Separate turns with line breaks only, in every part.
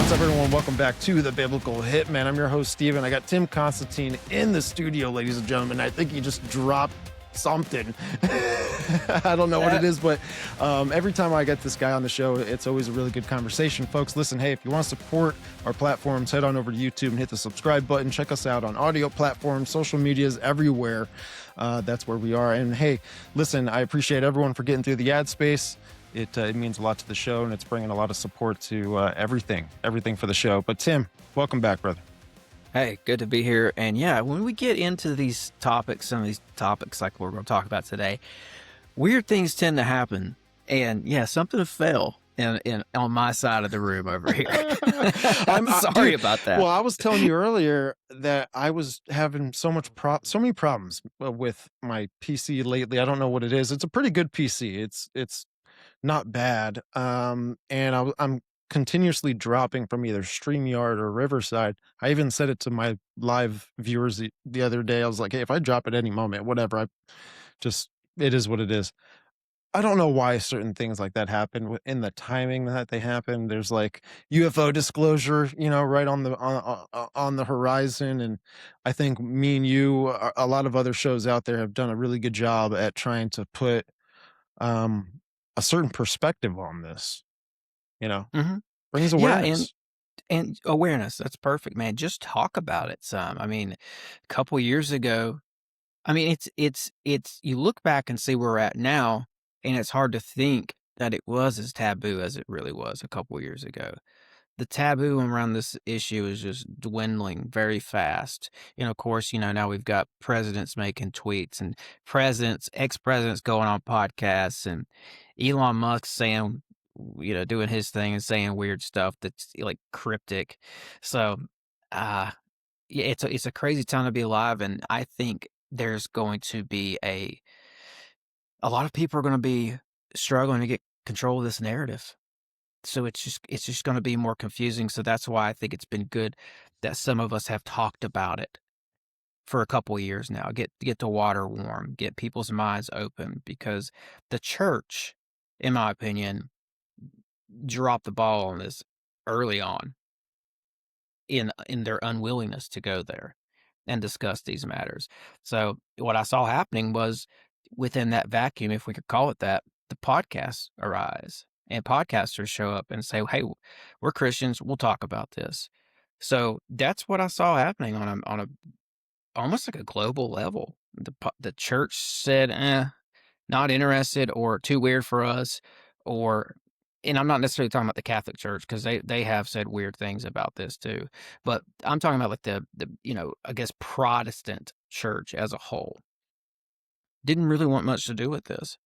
What's up, everyone? Welcome back to the Biblical Hitman. I'm your host, Stephen. I got Tim Constantine in the studio, ladies and gentlemen. I think he just dropped something. I don't know what it is, but every time I get this guy on the show, it's always a really good conversation. Folks, listen, hey, if you want to support our platforms, head on over to YouTube and hit the subscribe button. Check us out on audio platforms, social medias, everywhere. That's where we are. And hey, listen, I appreciate everyone for getting through the ad space. It means a lot to the show, and it's bringing a lot of support to everything for the show. But Tim, welcome back, brother.
Hey, good to be here. And yeah, when we get into these topics, some of these topics like we're going to talk about today, weird things tend to happen. And yeah, something fell on my side of the room over here. I'm sorry about that.
Well, I was telling you earlier that I was having so many problems with my PC lately. I don't know what it is. It's a pretty good PC. It's not bad. And I'm continuously dropping from either StreamYard or Riverside. I even said it to my live viewers the other day. I was like, hey, if I drop at any moment, whatever, it is what it is. I don't know why certain things like that happen in the timing that they happen. There's like UFO disclosure, right on the horizon. And I think me and you, a lot of other shows out there have done a really good job at trying to put, a certain perspective on this, brings awareness.
Yeah, and awareness. That's perfect, man. Just talk about it some. I mean, a couple years ago, I mean, it's you look back and see where we're at now, and it's hard to think that it was as taboo as it really was a couple years ago. The taboo around this issue is just dwindling very fast. Of course, now we've got presidents making tweets and ex-presidents going on podcasts, and Elon Musk saying, doing his thing and saying weird stuff that's like cryptic. So, yeah, it's a crazy time to be alive. And I think there's going to be a lot of people are going to be struggling to get control of this narrative. So it's just going to be more confusing. So that's why I think it's been good that some of us have talked about it for a couple of years now. Get the water warm, get people's minds open, because the church, in my opinion, dropped the ball on this early on in their unwillingness to go there and discuss these matters. So what I saw happening was, within that vacuum, if we could call it that, the podcasts arise. And podcasters show up and say, hey, we're Christians, we'll talk about this. So that's what I saw happening on a almost like a global level. The church said, not interested, or too weird for us, and I'm not necessarily talking about the Catholic Church, because they have said weird things about this too. But I'm talking about like the I guess Protestant church as a whole didn't really want much to do with this,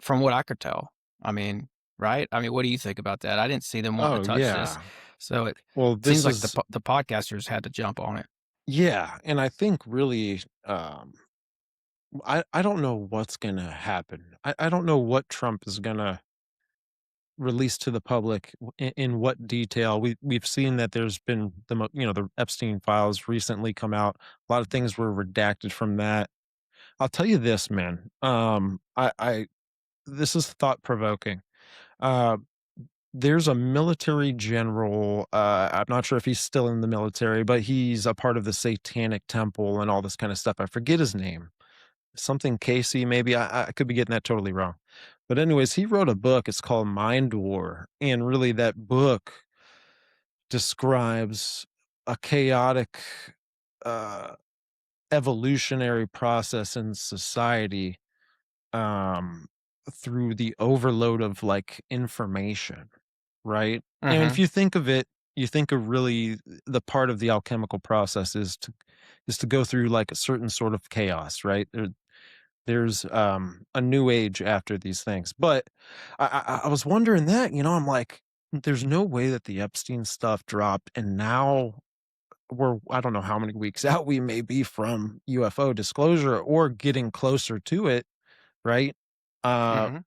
from what I could tell. I mean, right? I mean, what do you think about that? I didn't see them wanting to touch this. So it seems like the podcasters had to jump on it.
Yeah. And I think really, I don't know what's going to happen. I don't know what Trump is going to release to the public in what detail. We've seen that there's been the Epstein files recently come out. A lot of things were redacted from that. I'll tell you this, man. This is thought provoking. There's a military general. I'm not sure if he's still in the military, but he's a part of the Satanic Temple and all this kind of stuff. I forget his name. Something Casey, maybe. I could be getting that totally wrong. But anyways, he wrote a book. It's called Mind War. And really that book describes a chaotic evolutionary process in society through the overload of like information, right? And if you think of it, you think of really the part of the alchemical process is to go through like a certain sort of chaos, right? There's a new age after these things. But I was wondering that, I'm like, there's no way that the Epstein stuff dropped, and now I don't know how many weeks out we may be from UFO disclosure or getting closer to it, right?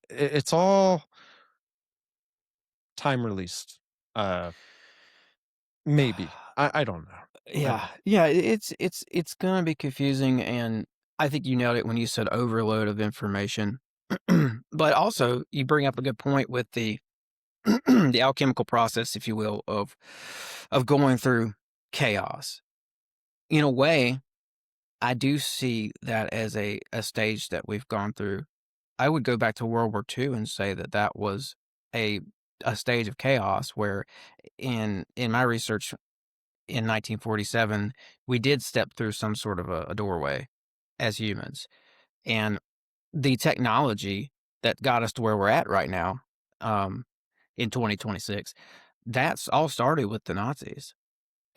It's all time released. Maybe. I don't know.
Yeah. It's gonna be confusing, and I think you nailed it when you said overload of information. But also, you bring up a good point with the the alchemical process, if you will, of going through chaos. In a way, I do see that as a stage that we've gone through. I would go back to World War II and say that that was a a stage of chaos where in my research in 1947, we did step through some sort of a doorway as humans. And the technology that got us to where we're at right now, um, in 2026, that's all started with the Nazis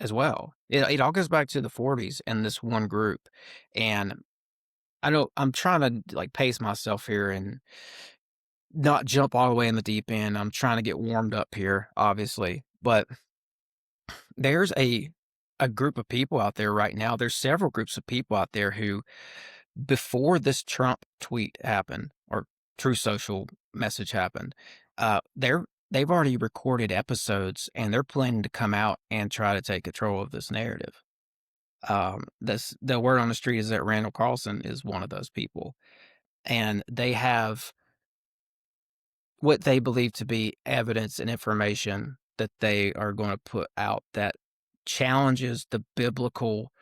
as well. It all goes back to the 40s and this one group. And I'm trying to like pace myself here and not jump all the way in the deep end. I'm trying to get warmed up here, obviously. But there's a group of people out there right now. There's several groups of people out there who, before this Trump tweet happened or True Social message happened, they've already recorded episodes and they're planning to come out and try to take control of this narrative. This the word on the street is that Randall Carlson is one of those people, and they have what they believe to be evidence and information that they are going to put out that challenges the biblical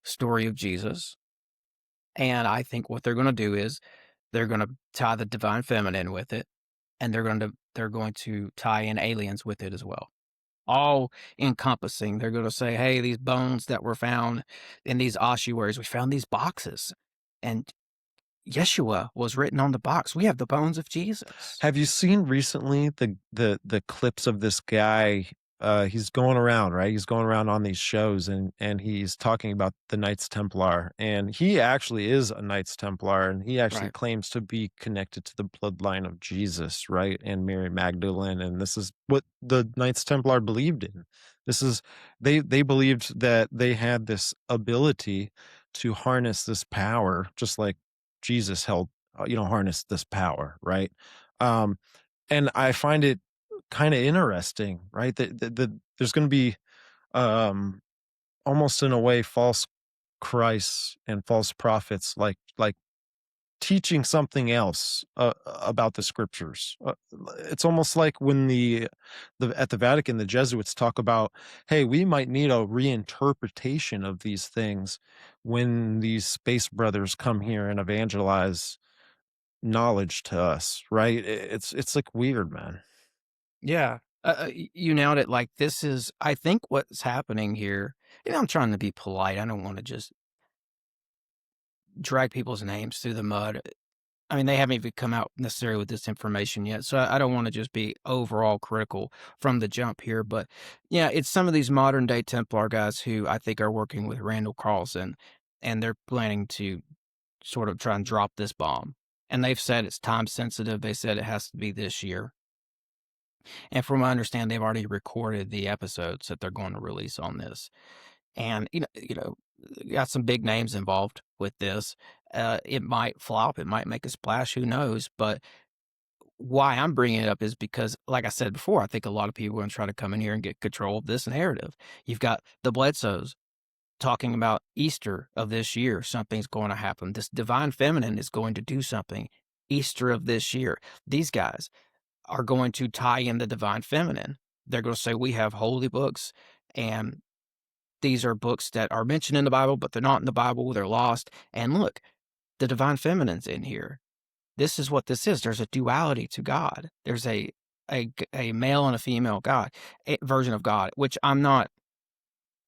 story of Jesus. And I think what they're going to do is they're going to tie the divine feminine with it, and they're going to tie in aliens with it as well. All encompassing. They're going to say, "Hey, these bones that were found in these ossuaries, we found these boxes, and Yeshua was written on the box. We have the bones of Jesus."
Have you seen recently the clips of this guy? He's going around, right? He's going around on these shows and he's talking about the Knights Templar. And he actually is a Knights Templar, and he actually
Right.
claims to be connected to the bloodline of Jesus, right? And Mary Magdalene. And this is what the Knights Templar believed in. This is they believed that they had this ability to harness this power, just like Jesus held, harnessed this power, right? Um, and I find it kind of interesting, right? That there's going to be um, almost in a way false Christs and false prophets, like teaching something else about the scriptures. It's almost like when the at the Vatican, the Jesuits talk about, hey, we might need a reinterpretation of these things when these space brothers come here and evangelize knowledge to us, right? It's like weird, man.
Yeah. You nailed it. Like, this is, I think, what's happening here. And I'm trying to be polite. I don't want to just drag people's names through the mud. I mean, they haven't even come out necessarily with this information yet, so I don't want to just be overall critical from the jump here. But yeah, it's some of these modern day Templar guys who I think are working with Randall Carlson, and they're planning to sort of try and drop this bomb. And they've said it's time sensitive. They said it has to be this year. And from what I understand, they've already recorded the episodes that they're going to release on this. And got some big names involved with this. It might flop, it might make a splash, who knows? But why I'm bringing it up is because, like I said before, I think a lot of people are going to try to come in here and get control of this narrative. You've got the Bledsoes talking about Easter of this year, something's going to happen. This divine feminine is going to do something. Easter of this year. These guys are going to tie in the divine feminine. They're going to say, we have holy books, and these are books that are mentioned in the Bible, but they're not in the Bible. They're lost. And look, the divine feminine's in here. This is what this is. There's a duality to God. There's a male and a female God, a version of God, which I'm not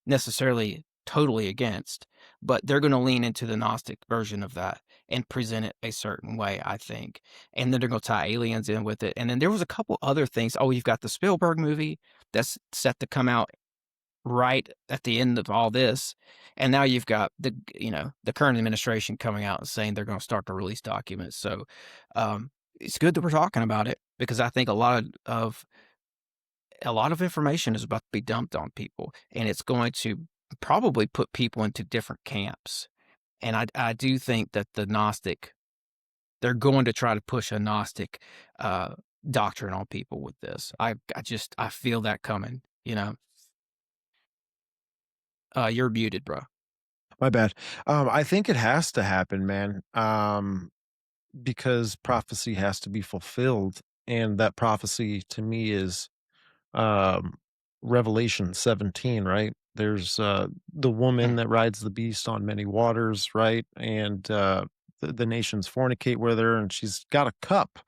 necessarily totally against, but they're going to lean into the Gnostic version of that and present it a certain way, I think. And then they're going to tie aliens in with it. And then there was a couple other things. Oh, you've got the Spielberg movie that's set to come out right at the end of all this. And now you've got the current administration coming out and saying they're going to start to release documents. So it's good that we're talking about it, because I think a lot of information is about to be dumped on people, and it's going to probably put people into different camps. And I do think that they're going to try to push a Gnostic doctrine on people with this. I feel that coming, You're muted, bro.
My bad. I think it has to happen, man. Because prophecy has to be fulfilled. and that prophecy to me is um, Revelation 17, right? There's the
Mm,
woman that rides the beast on many waters, right? And the nations fornicate with her, and she's got a cup,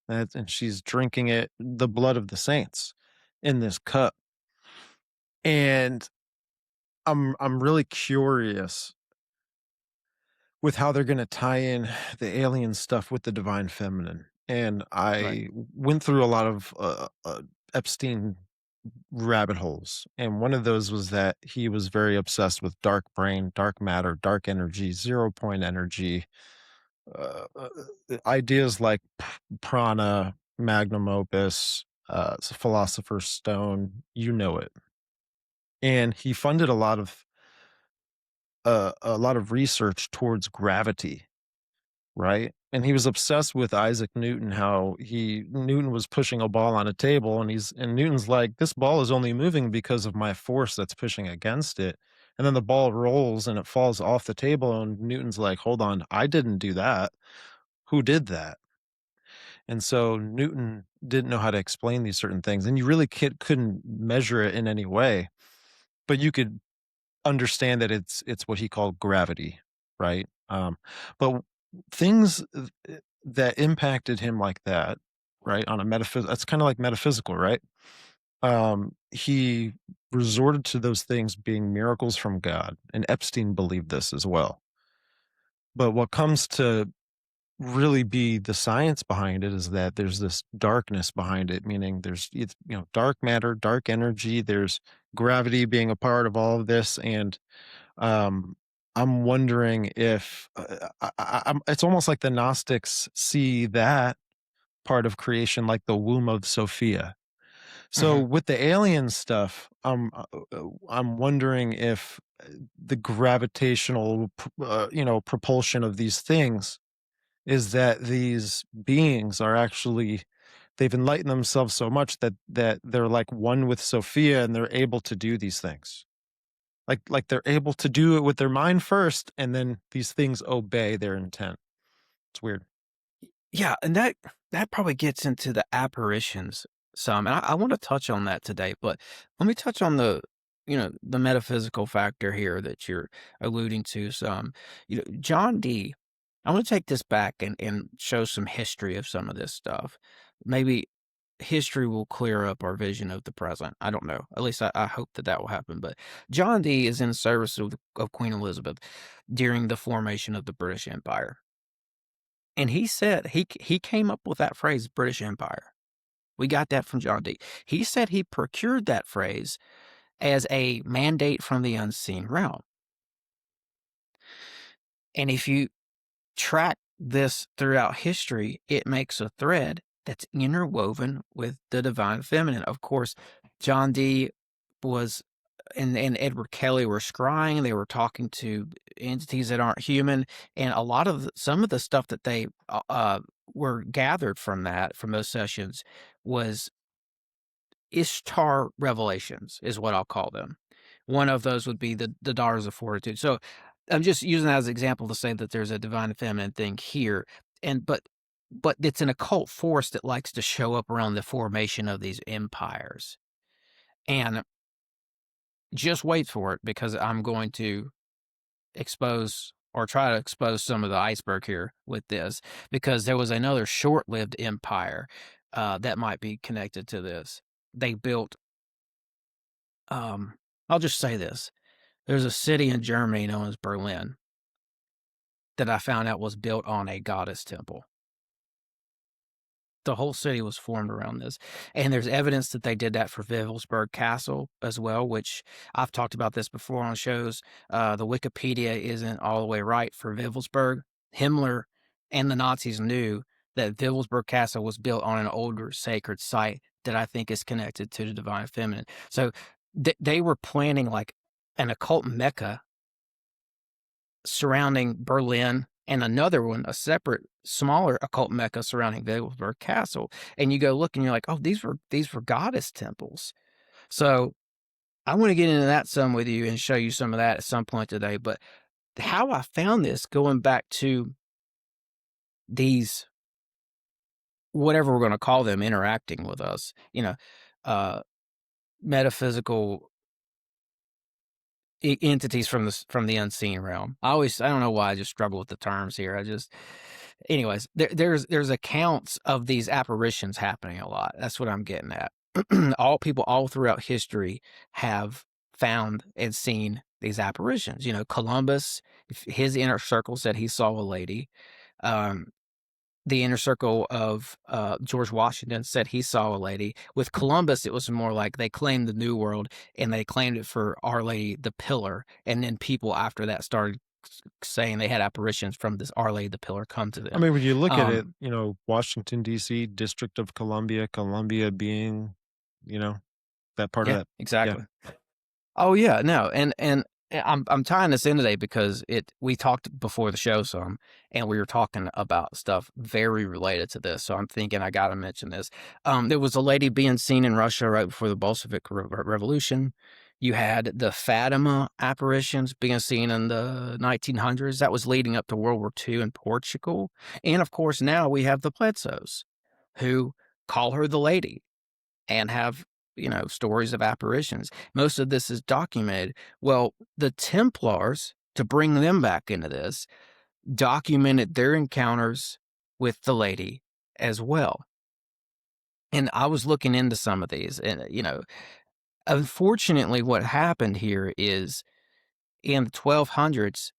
and she's drinking it, the blood of the saints, in this cup. And I'm really curious with how they're going to tie in the alien stuff with the divine feminine. And
right.
I went through a lot of Epstein rabbit holes. And one of those was that he was very obsessed with dark brain, dark matter, dark energy, 0 point energy, ideas like prana, magnum opus, philosopher's stone, you know it. And he funded a lot of research towards gravity, right? And he was obsessed with Isaac Newton, how Newton was pushing a ball on a table, and Newton's like, this ball is only moving because of my force that's pushing against it. And then the ball rolls and it falls off the table, and Newton's like, hold on, I didn't do that. Who did that? And so Newton didn't know how to explain these certain things, and you really couldn't measure it in any way, but you could understand that it's what he called gravity, right? But things that impacted him like that, right? On a that's kind of like metaphysical, right? He resorted to those things being miracles from God, and Epstein believed this as well. But what comes to really be the science behind it is that there's this darkness behind it, meaning it's dark matter, dark energy. There's gravity being a part of all of this, and um, I'm wondering if it's almost like the Gnostics see that part of creation like the womb of Sophia. So
Hmm.
with the alien stuff, I'm wondering if the gravitational, propulsion of these things is that these beings are actually they've enlightened themselves so much that they're like one with Sophia, and they're able to do these things. Like they're able to do it with their mind first, and then these things obey their intent. It's weird.
Yeah, and that probably gets into the apparitions some, and I want to touch on that today. But let me touch on the metaphysical factor here that you're alluding to. Some, John D. I want to take this back and show some history of some of this stuff. Maybe history will clear up our vision of the present. I don't know. At least I hope that will happen. But John Dee is in service of Queen Elizabeth during the formation of the British Empire. And he said he came up with that phrase, British Empire. We got that from John Dee. He said he procured that phrase as a mandate from the unseen realm. And if you track this throughout history, it makes a thread that's interwoven with the divine feminine. Of course, John Dee was and Edward Kelly were scrying. They were talking to entities that aren't human, and a lot of some of the stuff that they were gathered from those sessions was Ishtar revelations, is what I'll call them. One of those would be the daughters of fortitude. So I'm just using that as an example to say that there's a divine feminine thing here, and but it's an occult force that likes to show up around the formation of these empires. And just wait for it, because I'm going to expose or try to expose some of the iceberg here with this, because there was another short-lived empire that might be connected to this. They built, um, I'll just say this. There's a city in Germany known as Berlin that I found out was built on a goddess temple. The whole city was formed around this, and there's evidence that they did that for Wewelsburg Castle as well, which I've talked about this before on shows. The Wikipedia isn't all the way right for Wewelsburg. Himmler and the Nazis knew that Wewelsburg Castle was built on an older sacred site that I think is connected to the divine feminine. So they were planning like an occult mecca surrounding Berlin, and another one, a separate, smaller occult mecca surrounding Wewelsburg Castle. And you go look and you're like, oh, these were goddess temples. So I want to get into that some with you and show you some of that at some point today. But how I found this, going back to these whatever we're going to call them interacting with us, uh, metaphysical entities from the unseen realm. I don't know why I just struggle with the terms here. Anyways, there's accounts of these apparitions happening a lot. That's what I'm getting at. All people all throughout history have found and seen these apparitions. Columbus, his inner circle said he saw a lady. Um, the inner circle of George Washington said he saw a lady. With Columbus, it was more like they claimed the New World and they claimed it for Our Lady the Pillar. And then people after that started saying they had apparitions from this Our Lady the Pillar come to
I
them.
mean, when you look at it,
Um,
Washington, D.C., District of Columbia, Columbia being, you know, that part of
yeah,
that. Yeah.
exactly. Oh yeah, no, and I'm tying this in today because we talked before the show some, and we were talking about stuff very related to this. So I'm thinking I got to mention this. There was a lady being seen in Russia right before the Bolshevik Revolution. You had the Fatima apparitions being seen in the 1900s. That was leading up to World War II in Portugal, and of course now we have the Bledsoes, who call her the lady and have, stories of apparitions. Most of this is documented. Well, the Templars, to bring them back into this, documented their encounters with the lady as well. And I was looking into some of these, and, unfortunately, what happened here is in the 1200s,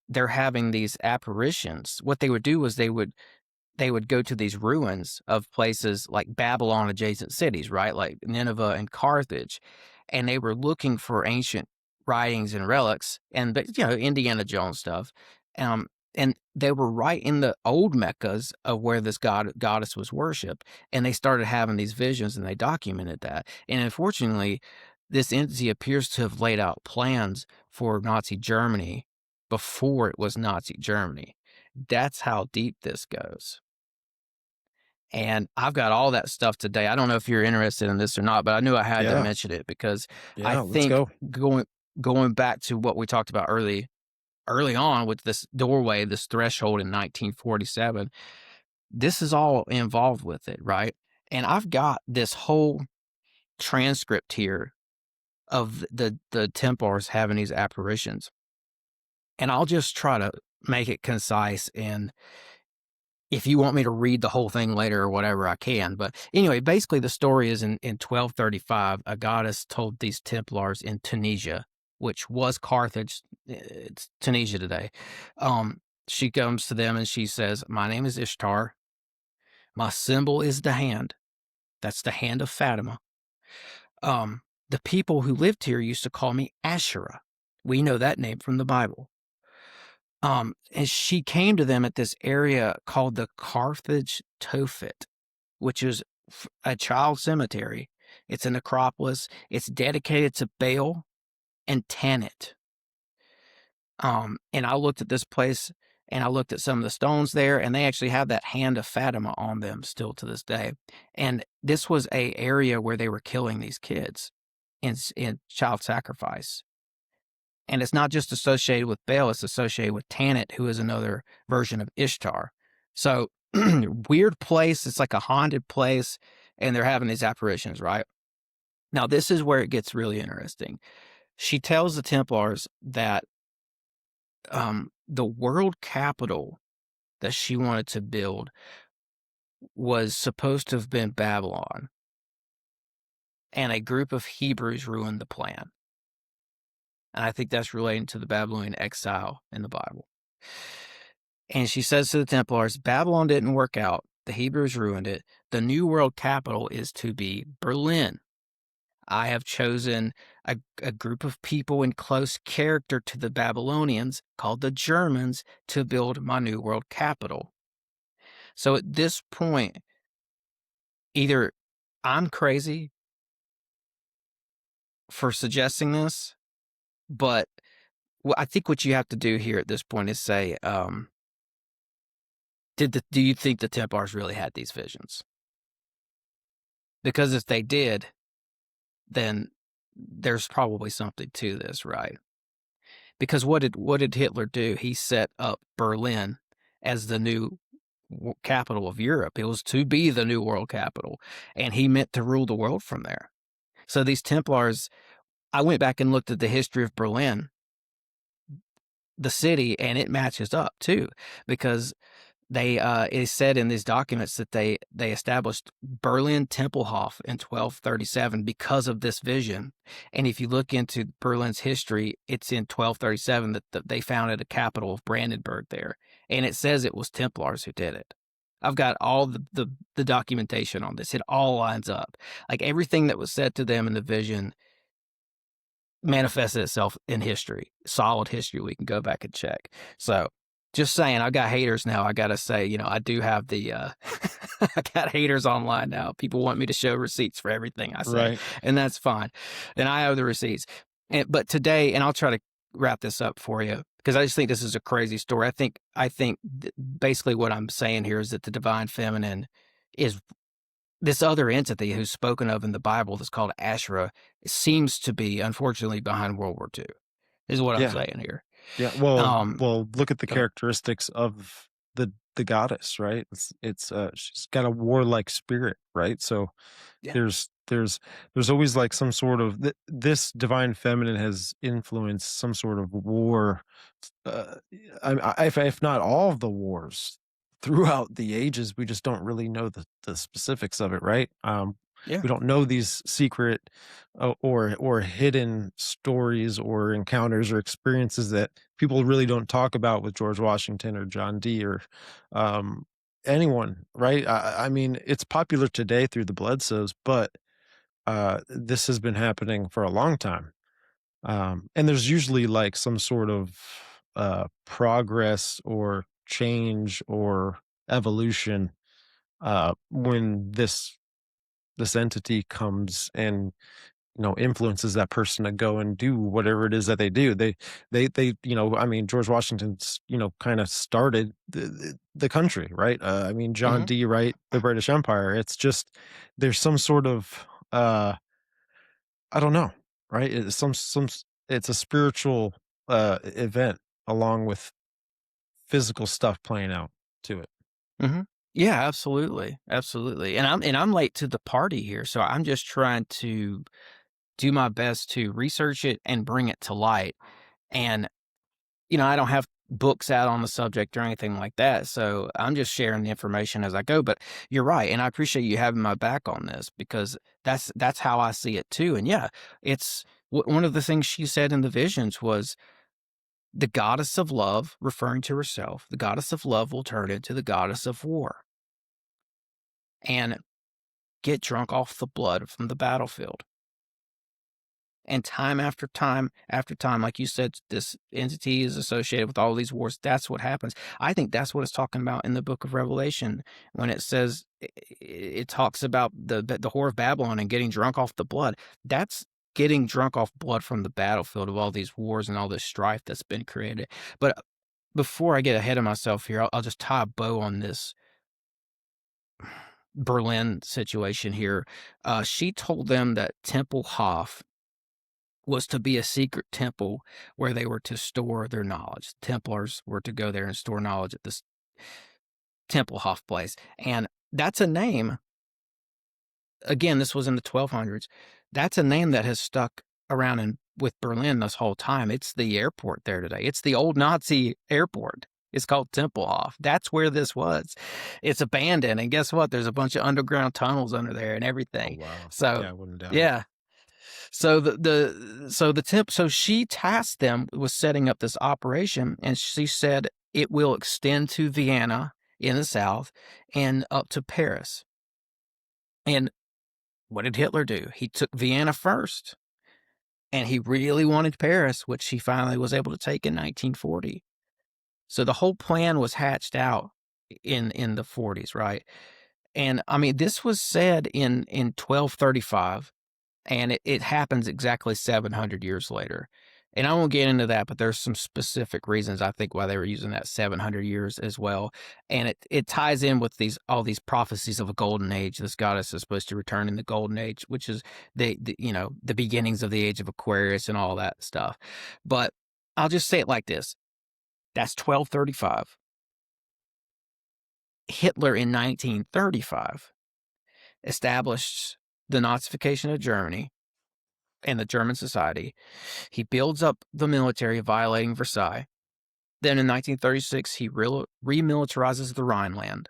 they're having these apparitions. What they would do was they would go to these ruins of places like Babylon adjacent cities, right? Like Nineveh and Carthage. And they were looking for ancient writings and relics but Indiana Jones stuff. And they were right in the old Meccas of where this goddess was worshipped. And they started having these visions and they documented that. And unfortunately, this entity appears to have laid out plans for Nazi Germany before it was Nazi Germany. That's how deep this goes. And I've got all that stuff today. I don't know if you're interested in this or not, but I knew I had to
Yeah.
mention it because I
Yeah. Let's
think
go.
going back to what we talked about early on with this doorway, this threshold in 1947, this is all involved with it, right? And I've got this whole transcript here of the Templars having these apparitions. And I'll just try to make it concise, and if you want me to read the whole thing later or whatever, I can. But anyway, basically the story is in 1235, a goddess told these Templars in Tunisia, which was Carthage, it's Tunisia today. She comes to them and she says, "My name is Ishtar. My symbol is the hand. That's the hand of Fatima. The people who lived here used to call me Asherah. We know that name from the Bible. And she came to them at this area called the Carthage Tophet, which is a child cemetery. It's a necropolis. It's dedicated to Baal and Tanit. And I looked at this place and I looked at some of the stones there, and they actually have that hand of Fatima on them still to this day. And this was a area where they were killing these kids in child sacrifice. And it's not just associated with Baal, it's associated with Tanit, who is another version of Ishtar. So, weird place. It's like a haunted place, and they're having these apparitions, right? Now, this is where it gets really interesting. She tells the Templars that the world capital that she wanted to build was supposed to have been Babylon, and a group of Hebrews ruined the plan. And I think that's relating to the Babylonian exile in the Bible. And she says to the Templars, Babylon didn't work out. The Hebrews ruined it. The new world capital is to be Berlin. I have chosen a group of people in close character to the Babylonians, called the Germans, to build my new world capital. So at this point, either I'm crazy for suggesting this, but I think what you have to do here at this point is say, do you think the Templars really had these visions? Because if they did, then there's probably something to this, right? Because what did Hitler do? He set up Berlin as the new capital of Europe. It was to be the New World capital, and he meant to rule the world from there. So these Templars, I went back and looked at the history of Berlin, the city, and it matches up too, because they it said in these documents that they established Berlin Tempelhof in 1237 because of this vision. And if you look into Berlin's history, it's in 1237 that they founded a capital of Brandenburg there, and it says it was Templars who did it. I've got all the documentation on this. It all lines up. Like everything that was said to them in the vision manifested itself in history, solid history. We can go back and check. So just saying, I got haters now. I got to say, you know, I do have the, I got haters online now. People want me to show receipts for everything I say,
Right.
and that's fine. And I have the receipts. But today, and I'll try to wrap this up for you, because I just think this is a crazy story. I think basically what I'm saying here is that the divine feminine is this other entity who's spoken of in the Bible that's called Asherah seems to be, unfortunately, behind World War II, is what I'm
Yeah.
saying here.
Yeah. Well,
Um,
look at the
go ahead.
characteristics of the goddess, right? It's she's got a warlike spirit, right? So
Yeah.
there's always like some sort of this divine feminine has influenced some sort of war, uh, if not all of the wars throughout the ages. We just don't really know the specifics of it, right?
Yeah.
We don't know these secret or hidden stories or encounters or experiences that people really don't talk about with George Washington or John Dee or um, anyone, right? I mean, it's popular today through the Bledsoes, but this has been happening for a long time. And there's usually like some sort of progress or change or evolution when this entity comes and influences that person to go and do whatever it is that they do. They I mean, George Washington's kind of started the country, right? I mean, John
Hmm.
Dee, right? The British Empire. It's just there's some sort of I don't know, right? It's a spiritual event along with physical stuff playing out to it.
Hmm. Yeah, absolutely. Absolutely. And I'm late to the party here. So I'm just trying to do my best to research it and bring it to light. And I don't have books out on the subject or anything like that. So I'm just sharing the information as I go. But you're right. And I appreciate you having my back on this, because that's how I see it too. And yeah, it's one of the things she said in the visions was the goddess of love, referring to herself, the goddess of love will turn into the goddess of war and get drunk off the blood from the battlefield. And time after time, like you said, this entity is associated with all these wars. That's what happens. I think that's what it's talking about in the book of Revelation when it says it talks about the whore of Babylon and getting drunk off the blood. That's getting drunk off blood from the battlefield of all these wars and all this strife that's been created. But before I get ahead of myself here, I'll just tie a bow on this Berlin situation here. She told them that Temple Hof was to be a secret temple where they were to store their knowledge. Templars were to go there and store knowledge at this Tempelhof place. And that's a name. Again, this was in the 1200s. That's a name that has stuck around with Berlin this whole time. It's the airport there today. It's the old Nazi airport. It's called Tempelhof. That's where this was. It's abandoned. And guess what? There's a bunch of underground tunnels under there and
Oh
everything.
wow.
So,
Yeah, I wouldn't doubt it.
yeah. So she tasked them with setting up this operation, and she said it will extend to Vienna in the south and up to Paris. And what did Hitler do? He took Vienna first, and he really wanted Paris, which he finally was able to take in 1940. So the whole plan was hatched out in the 40s, right? And I mean, this was said in 1235. And it happens exactly 700 years later. And I won't get into that, but there's some specific reasons I think why they were using that 700 years as well. And it ties in with all these prophecies of a golden age. This goddess is supposed to return in the golden age, which is the beginnings of the age of Aquarius and all that stuff. But I'll just say it like this. That's 1235. Hitler in 1935 established the Nazification of Germany and the German society. He builds up the military, violating Versailles. Then in 1936, he remilitarizes the Rhineland.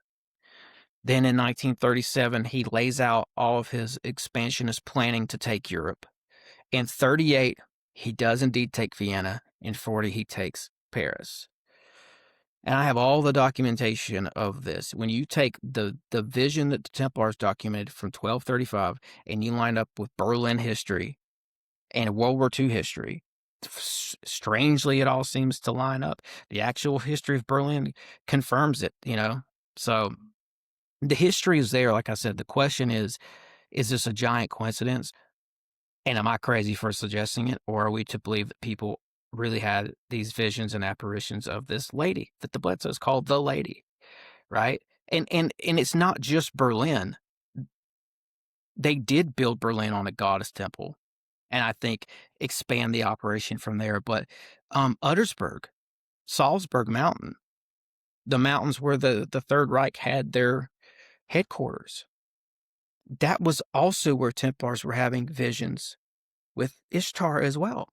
Then in 1937, he lays out all of his expansionist planning to take Europe. In 38, he does indeed take Vienna. In 40, he takes Paris. And I have all the documentation of this. When you take the vision that the Templars documented from 1235 and you line up with Berlin history and World War II history, strangely, it all seems to line up. The actual history of Berlin confirms it, So the history is there. Like I said, the question is this a giant coincidence? And am I crazy for suggesting it? Or are we to believe that people really had these visions and apparitions of this lady that the Bledsoes called the lady, right? And it's not just Berlin. They did build Berlin on a goddess temple, and I think expand the operation from there. But Uttersburg, Salzburg Mountain, the mountains where the Third Reich had their headquarters, that was also where Templars were having visions with Ishtar as well.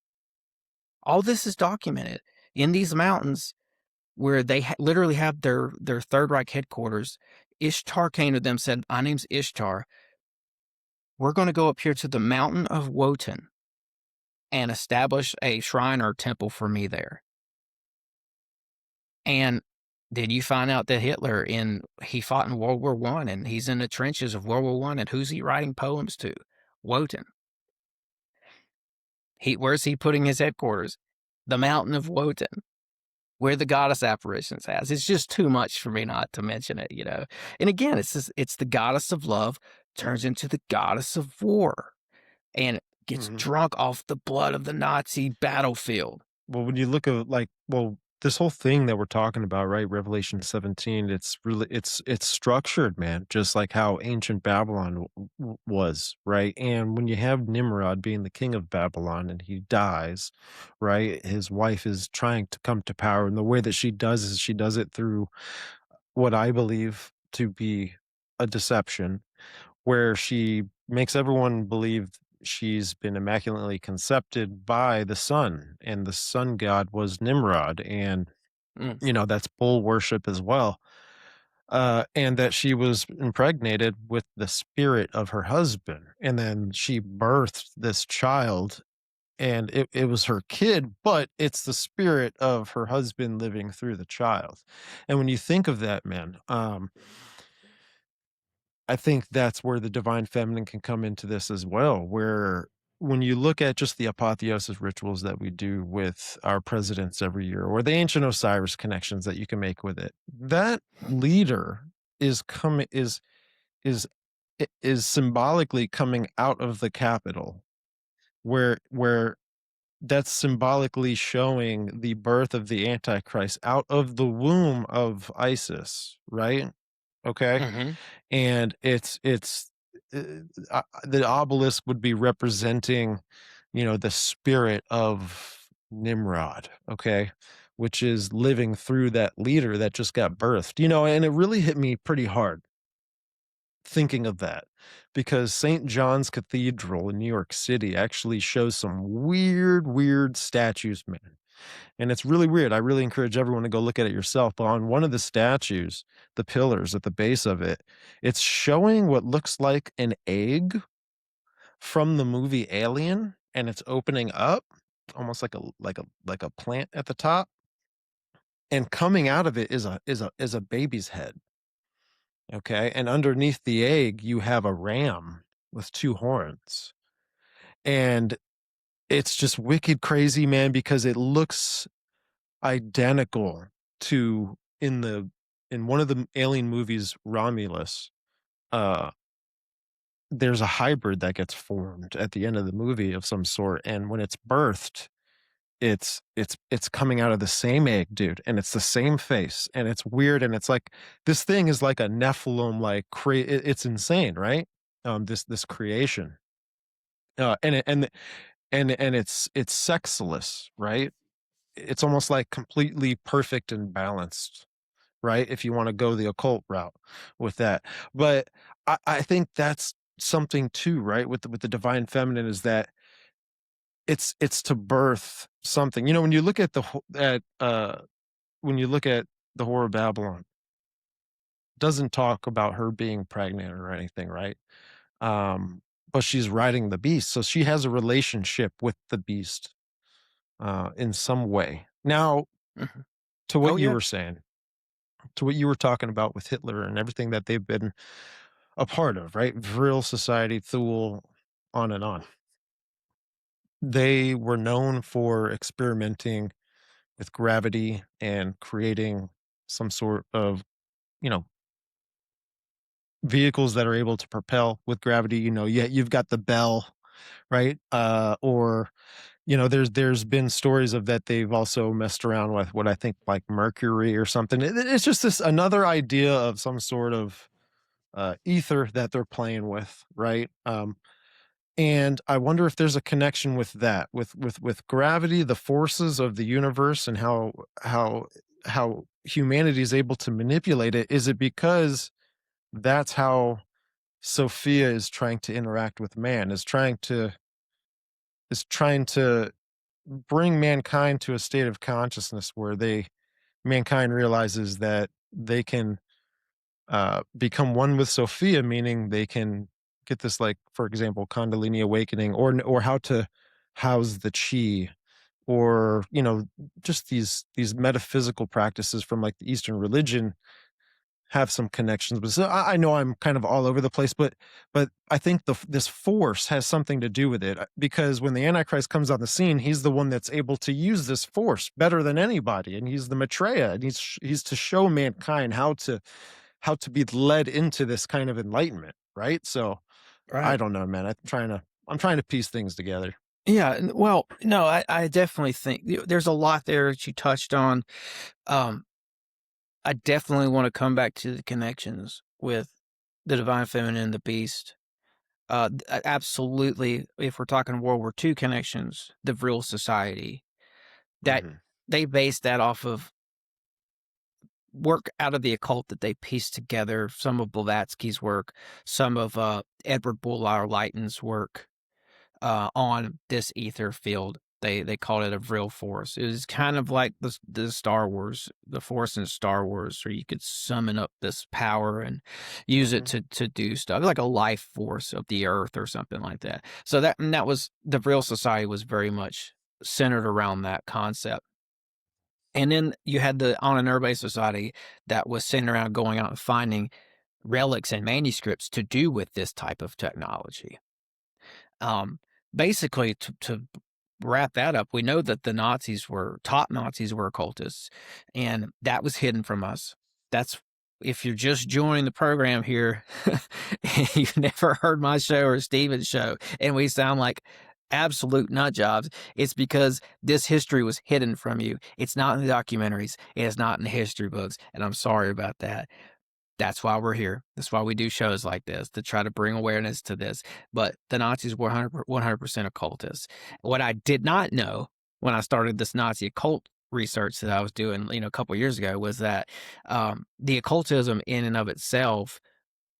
All this is documented in these mountains where they literally have their Third Reich headquarters. Ishtar came to them, said, "My name's Ishtar. We're going to go up here to the mountain of Wotan and establish a shrine or temple for me there." And then you find out that Hitler, he fought in World War I, and he's in the trenches of World War I, and who's he writing poems to? Wotan. Where's he putting his headquarters? The mountain of Wotan, where the goddess apparitions has. It's just too much for me not to mention it, And again, it's the goddess of love turns into the goddess of war and gets drunk off the blood of the Nazi battlefield.
Well, when you look at this whole thing that we're talking about, right? Revelation 17, it's really it's structured, man, just like how ancient Babylon was, right? And when you have Nimrod being the king of Babylon and he dies, right? His wife is trying to come to power, and the way that she does is she does it through what I believe to be a deception, where she makes everyone believe she's been immaculately conceived by the sun, and the sun god was Nimrod, and that's bull worship as well. And that she was impregnated with the spirit of her husband, and then she birthed this child, and it was her kid, but it's the spirit of her husband living through the child. And when you think of that, man, I think that's where the divine feminine can come into this as well, where when you look at just the apotheosis rituals that we do with our presidents every year, or the ancient Osiris connections that you can make with it, that leader is coming is symbolically coming out of the capital, where that's symbolically showing the birth of the Antichrist out of the womb of Isis, right? Okay. And the obelisk would be representing, the spirit of Nimrod, okay, which is living through that leader that just got birthed, and it really hit me pretty hard thinking of that, because St. John's Cathedral in New York City actually shows some weird statues, man. And it's really weird. I really encourage everyone to go look at it yourself. But on one of the statues, the pillars at the base of it, it's showing what looks like an egg from the movie Alien, and it's opening up almost like a plant at the top. And coming out of it is a baby's head. Okay. And underneath the egg, you have a ram with two horns. And it's just wicked crazy, man, because it looks identical to in one of the alien movies, Romulus. There's a hybrid that gets formed at the end of the movie of some sort, and when it's birthed, it's coming out of the same egg, dude, and it's the same face, and it's weird, and it's like this thing is like a Nephilim, like it's insane, right? This creation, and it's sexless, right? It's almost like completely perfect and balanced. right? If you want to go the occult route with that. But I think that's something too, right? With the divine feminine is that it's to birth something. You know, when you look at when you look at the Whore of Babylon, doesn't talk about her being pregnant or anything, right? Um, but she's riding the beast, so she has a relationship with the beast in some way. Now,
Mhm.
to what
Oh,
you
yeah.
were saying, to what you were talking about with Hitler and everything that they've been a part of, right? Vril society, Thule, on and on. They were known for experimenting with gravity and creating some sort of, you know, vehicles that are able to propel with gravity. You know, yeah, you've got the bell, right? Or you know, there's been stories of that they've also messed around with what I think like mercury or something. It's just this another idea of some sort of ether that they're playing with, right? And I wonder if there's a connection with that, with gravity, the forces of the universe, and how how humanity is able to manipulate it. Is it because that's how Sophia is trying to interact with man, is trying to bring mankind to a state of consciousness where mankind realizes that they can become one with Sophia, meaning they can get this, like, for example, Kundalini awakening, or how to house the chi, or you know, just these metaphysical practices from like the Eastern religion have some connections. But so I know I'm kind of all over the place, but I think this force has something to do with it, because when the Antichrist comes on the scene, he's the one that's able to use this force better than anybody, and he's the Maitreya, and he's to show mankind how to be led into this kind of enlightenment, right? So I
Right.
don't know, man. I'm trying to piece things together.
Yeah. Well, no, I definitely think there's a lot there that you touched on. Um, I definitely want to come back to the connections with the divine feminine and the beast. Absolutely. If we're talking World War II connections, the Vril Society, that
Mhm,
they based that off of work out of the occult that they pieced together. Some of Blavatsky's work, some of Edward Bullard Lytton's work on this ether field. They called it a vril force. It was kind of like the Star Wars, the force in Star Wars, where you could summon up this power and use it
mhm,
to do stuff, like a life force of the earth or something like that. So that was the Vril Society was very much centered around that concept. And then you had the On and Urbane Society that was centered around going out and finding relics and manuscripts to do with this type of technology. Um, Basically, to wrap that up, we know that the top Nazis were occultists, and that was hidden from us. That's if you're just joining the program here, and you've never heard my show or Steven's show, and we sound like absolute nut jobs, it's because this history was hidden from you. It's not in the documentaries, it's not in the history books, and I'm sorry about that. That's why we're here. That's why we do shows like this, to try to bring awareness to this. But the Nazis were 100% occultists. What I did not know when I started this Nazi occult research that I was doing, a couple years ago, was that the occultism in and of itself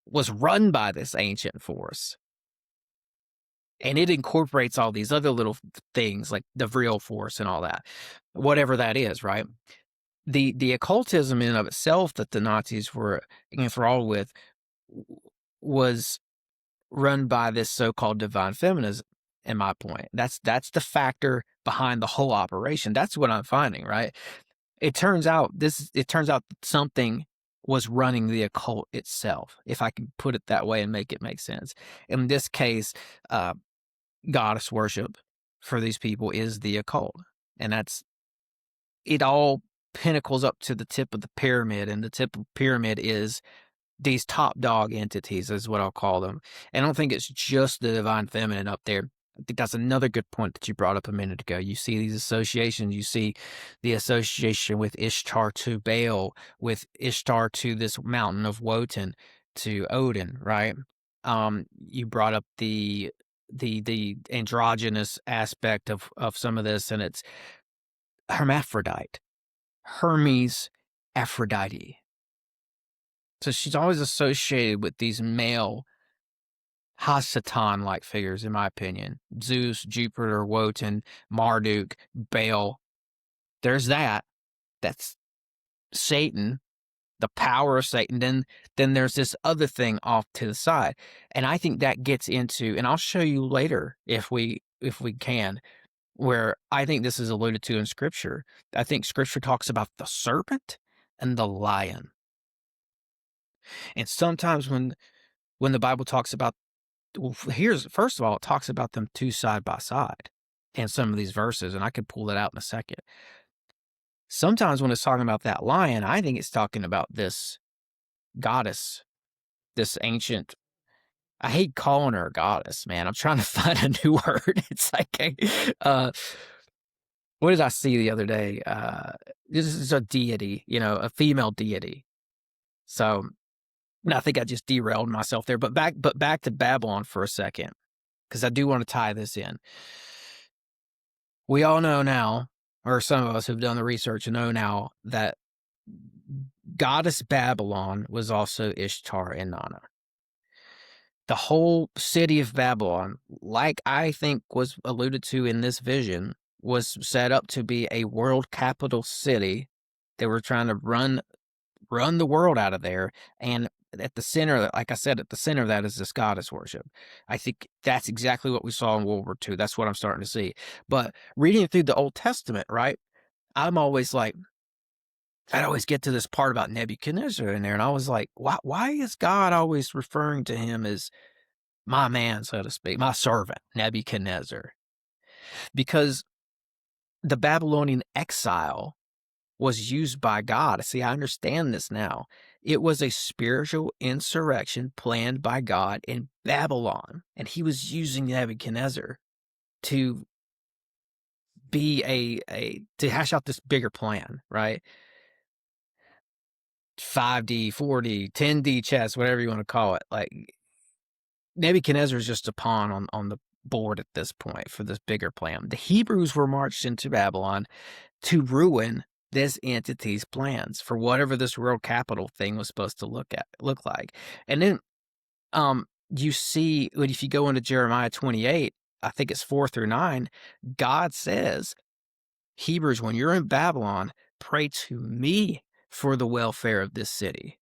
was run by this ancient force. And it incorporates all these other little things like the real force and all that, whatever that is, right? The occultism in and of itself that the Nazis were enthralled with was run by this so-called divine feminism, in my point. That's the factor behind the whole operation. That's what I'm finding, right? It turns out something was running the occult itself, if I can put it that way and make it make sense. In this case, uh, goddess worship for these people is the occult. And that's it all pinnacles up to the tip of the pyramid, and the tip of the pyramid is these top dog entities, is what I'll call them. And I don't think it's just the divine feminine up there. I think that's another good point that you brought up a minute ago. You see these associations. You see the association with Ishtar to Baal, with Ishtar to this mountain of Wotan, to Odin, right? You brought up the androgynous aspect of some of this, and it's hermaphrodite, Hermes, Aphrodite. So she's always associated with these male Hasatan-like figures, in my opinion. Zeus, Jupiter, Wotan, Marduk, Baal. There's that. That's Satan, the power of Satan. Then there's this other thing off to the side. And I think that gets into, and I'll show you later if we can, where I think this is alluded to in scripture. I think scripture talks about the serpent and the lion. And sometimes when the Bible talks about, well, here's first of all, it talks about them two side by side in some of these verses, and I could pull that out in a second. Sometimes when it's talking about that lion, I think it's talking about this goddess, this ancient. I hate calling her a goddess, man. I'm trying to find a new word. It's like, what did I see the other day? This is a deity, a female deity. So I think I just derailed myself there. But back to Babylon for a second, because I do want to tie this in. We all know now, or some of us who've done the research know now, that goddess Babylon was also Ishtar and Nana. The whole city of Babylon, like I think was alluded to in this vision, was set up to be a world capital city. They were trying to run the world out of there. And at the center, like I said, at the center of that is this goddess worship. I think that's exactly what we saw in World War II. That's what I'm starting to see. But reading through the Old Testament, right, I'm always like, I'd always get to this part about Nebuchadnezzar in there, and I was like, why is God always referring to him as my man, so to speak, my servant, Nebuchadnezzar? Because the Babylonian exile was used by God. See, I understand this now. It was a spiritual insurrection planned by God in Babylon, and he was using Nebuchadnezzar to be to hash out this bigger plan, right? 5D, 4D, 10D chess, whatever you want to call it. Like, Nebuchadnezzar is just a pawn on the board at this point for this bigger plan. The Hebrews were marched into Babylon to ruin this entity's plans for whatever this world capital thing was supposed to look like. And then you see, if you go into Jeremiah 28, I think it's 4-9, God says, Hebrews, when you're in Babylon, pray to me for the welfare of this city.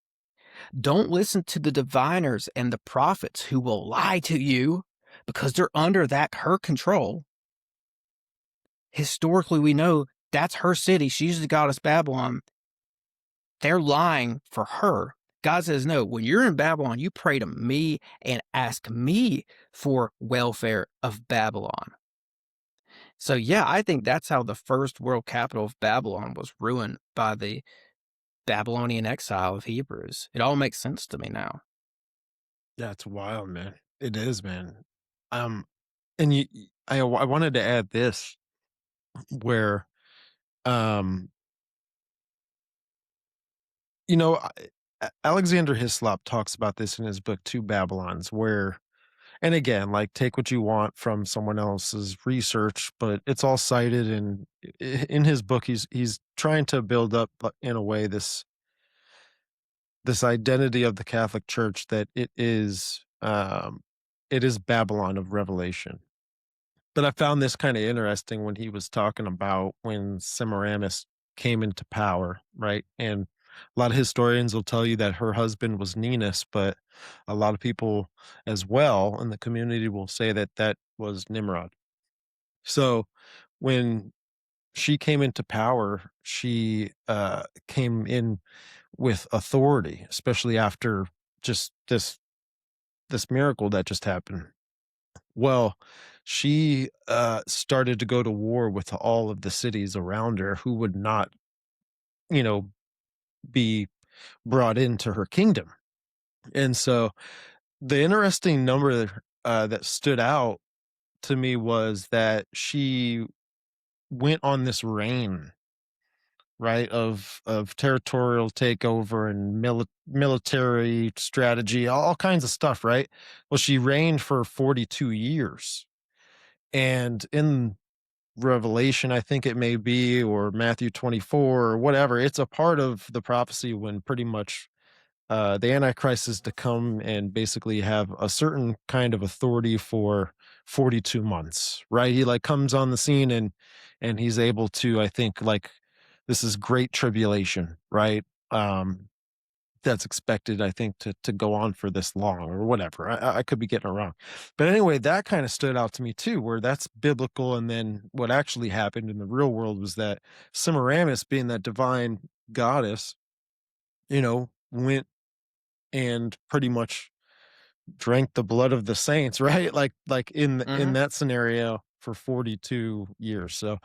Don't listen to the diviners and the prophets who will lie to you because they're under her control. Historically, we know that's her city. She's the goddess Babylon. They're lying for her. God says, no, when you're in Babylon, you pray to me and ask me for welfare of Babylon. So, yeah, I think that's how the first world capital of Babylon was ruined by the Babylonian exile of Hebrews. It all makes sense to me now.
That's wild, man. It is, man. Um, and I wanted to add this where, um, Alexander Hislop talks about this in his book Two Babylons, where, and again, like take what you want from someone else's research, but it's all cited, and in his book, he's trying to build up in a way this identity of the Catholic Church that it is Babylon of Revelation. But I found this kind of interesting when he was talking about when Semiramis came into power, right? And a lot of historians will tell you that her husband was Ninus, but a lot of people as well in the community will say that that was Nimrod. So when she came into power, she came in with authority, especially after just this miracle that just happened. Well, she started to go to war with all of the cities around her who would not, you know, be brought into her kingdom. And so the interesting number that stood out to me was that she went on this reign, right, of territorial takeover and military strategy, all kinds of stuff, right? Well, she reigned for 42 years. And in Revelation, I think it may be, or Matthew 24 or whatever, it's a part of the prophecy when pretty much the Antichrist is to come and basically have a certain kind of authority for 42 months, right? He like comes on the scene and he's able to, I think, like this is great tribulation, right? That's expected, I think, to go on for this long or whatever. I could be getting it wrong. But anyway, that kind of stood out to me too, where that's biblical. And then what actually happened in the real world was that Semiramis, being that divine goddess, went and pretty much drank the blood of the saints, right? Like in
Mhm.
that scenario for 42 years. So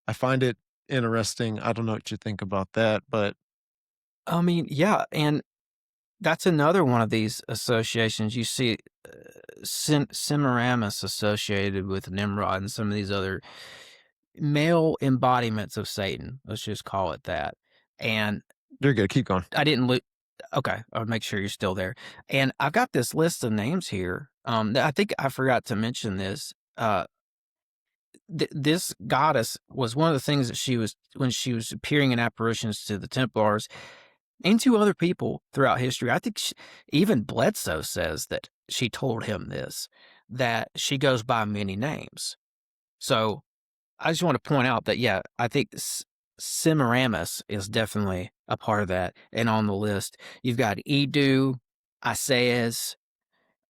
I find it interesting. I don't know what you think about that, but
I mean, yeah, and that's another one of these associations. You see Semiramis associated with Nimrod and some of these other male embodiments of Satan. Let's just call it that. And
you're good. Keep going.
I didn't look. Okay, I'll make sure you're still there. And I've got this list of names here. I think I forgot to mention this. This goddess was one of the things that she was when she was appearing in apparitions to the Templars and to other people throughout history. I think even Bledsoe says that she told him this, that she goes by many names. So I just want to point out that, yeah, I think Semiramis is definitely a part of that. And on the list, you've got Edu, Isaias,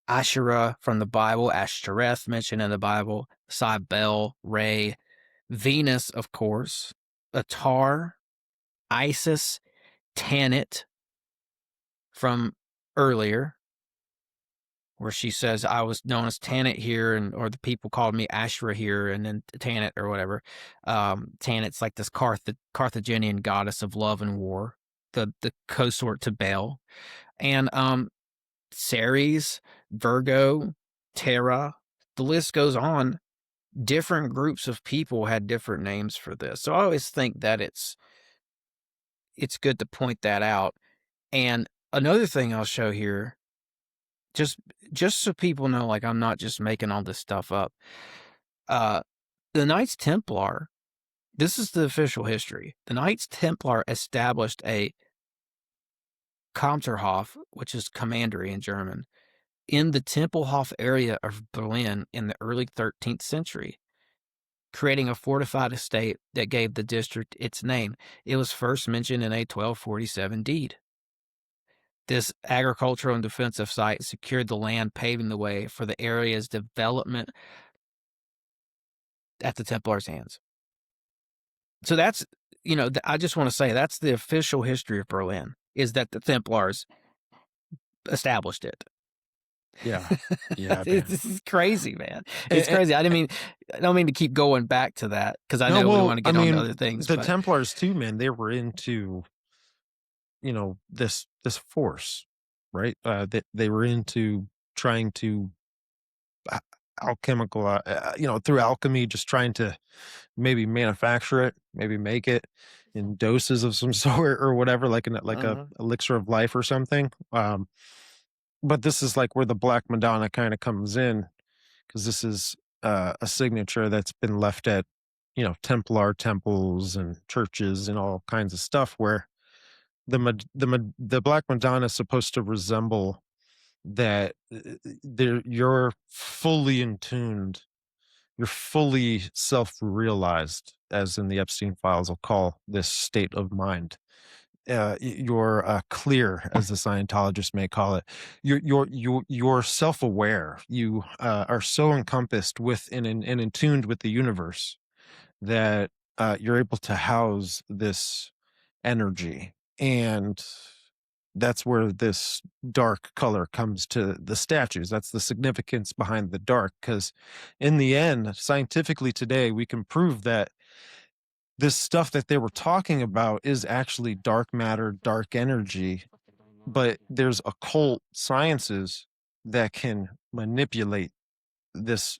Asherah from the Bible, Ashtoreth mentioned in the Bible, Cybele, Re, Venus, of course, Atar, Isis, Tanit from earlier, where she says, I was known as Tanit here, or the people called me Asherah here, and then Tanit or whatever. Tanit's like this Carthaginian goddess of love and war, the consort to Baal. And Ceres, Virgo, Terra, the list goes on. Different groups of people had different names for this. So I always think that it's good to point that out. And another thing I'll show here, just so people know, like, I'm not just making all this stuff up. The Knights Templar, this is the official history. The Knights Templar established a Kampfterhof, which is commandery in German, in the Tempelhof area of Berlin in the early 13th century, creating a fortified estate that gave the district its name. It was first mentioned in a 1247 deed. This agricultural and defensive site secured the land, paving the way for the area's development at the Templars' hands. So that's, I just want to say that's the official history of Berlin, is that the Templars established it.
Yeah. Yeah. Man.
This is crazy, man. It's crazy. I don't mean to keep going back to that because I know we want to get on to other things.
The Templars too, man, they were into, this force, right? They were into trying to alchemical, through alchemy, just trying to maybe manufacture it, maybe make it in doses of some sort or whatever, like a elixir of life or something. But this is like where the Black Madonna kind of comes in, because this is a signature that's been left at, Templar temples and churches and all kinds of stuff, where the Black Madonna is supposed to resemble that you're fully in tuned, you're fully self-realized, as in the Epstein files will call this state of mind. You're clear, as the Scientologists may call it. You're self-aware. You are so encompassed with and in tuned with the universe that you're able to house this energy, and that's where this dark color comes to the statues. That's the significance behind the dark, because in the end, scientifically today, we can prove that this stuff that they were talking about is actually dark matter, dark energy, but there's occult sciences that can manipulate this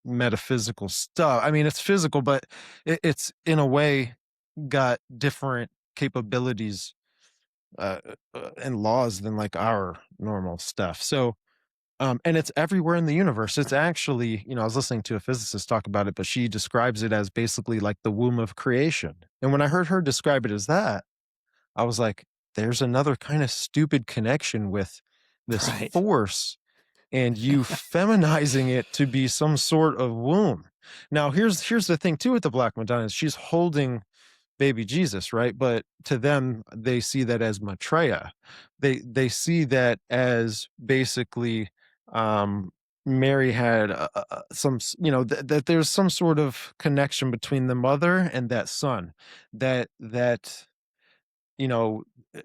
metaphysical stuff. I mean, it's physical, but it's in a way got different capabilities and laws than like our normal stuff. So, and it's everywhere in the universe. It's actually, I was listening to a physicist talk about it, but she describes it as basically like the womb of creation. And when I heard her describe it as that, I was like, there's another kind of stupid connection with this
Right.
force and you feminizing it to be some sort of womb. Now, here's the thing too with the Black Madonna is she's holding baby Jesus, right? But to them, they see that as Maitreya. They see that as basically Mary had some, that there's some sort of connection between the mother and that son. That you know, eh,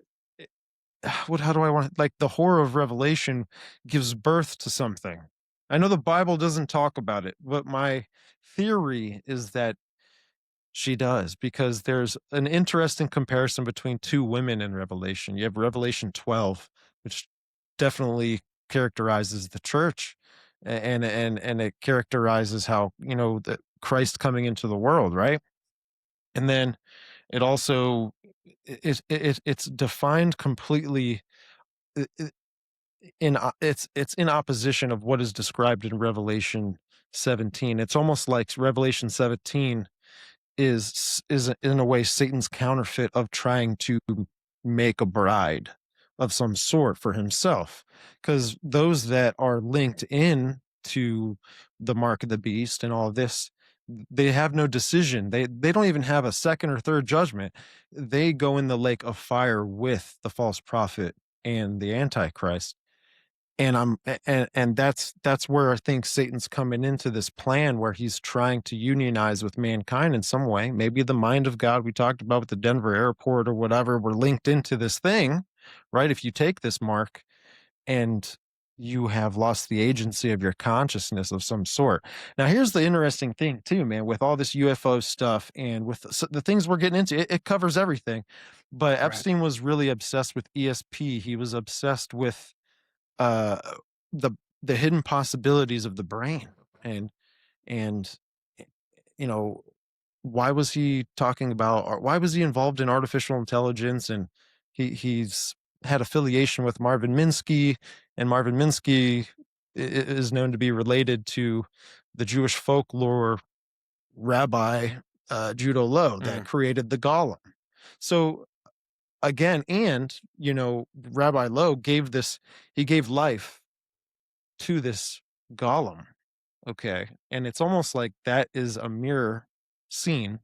what? How do I want like the horror of Revelation gives birth to something. I know the Bible doesn't talk about it, but my theory is that she does, because there's an interesting comparison between two women in Revelation. You have Revelation 12, which definitely characterizes the church, and it characterizes how, the Christ coming into the world, right? And then it also it's defined completely i- i- it's in opposition of what is described in Revelation 17. It's almost like Revelation 17 is in a way Satan's counterfeit of trying to make a bride of some sort for himself, because those that are linked in to the mark of the beast and all of this, they have no decision. They don't even have a second or third judgment. They go in the lake of fire with the false prophet and the antichrist. And that's where I think Satan's coming into this plan where he's trying to unionize with mankind in some way. Maybe the mind of God we talked about with the Denver airport or whatever, we're linked into this thing, right? If you take this mark and you have lost the agency of your consciousness of some sort. Now, here's the interesting thing too, man, with all this UFO stuff and with the things we're getting into, it covers everything. But
Right.
Epstein was really obsessed with ESP. He was obsessed with uh the hidden possibilities of the brain, and eh, you know why was he talking about, or why was he involved in artificial intelligence, and he's had affiliation with Marvin Minsky, and Marvin Minsky is known to be related to the Jewish folklore rabbi Judo Low that
Mm.
created the golem. So again, and Rabbi Low he gave life to this golem. Okay. And it's almost like that is a mirror scene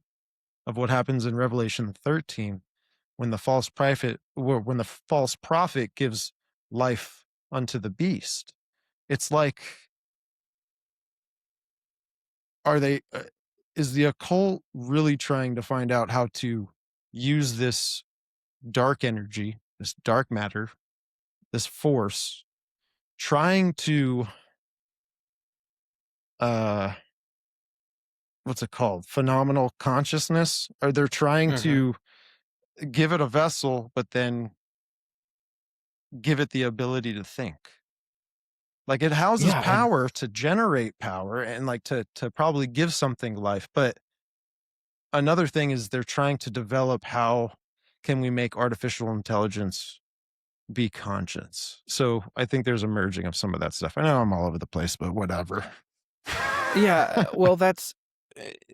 of what happens in Revelation 13 when the false prophet gives life unto the beast. It's like, are they is the occult really trying to find out how to use this dark energy, this dark matter, this force, trying to uh what's it called? Phenomenal consciousness? Or they're trying
Mhm.
to give it a vessel, but then give it the ability to think. Like it houses
Yeah, and
power to generate power and like to probably give something life. But another thing is they're trying to develop how can we make artificial intelligence be conscious. So I think there's a merging of some of that stuff. I know I'm all over the place, but whatever.
yeah, well, that's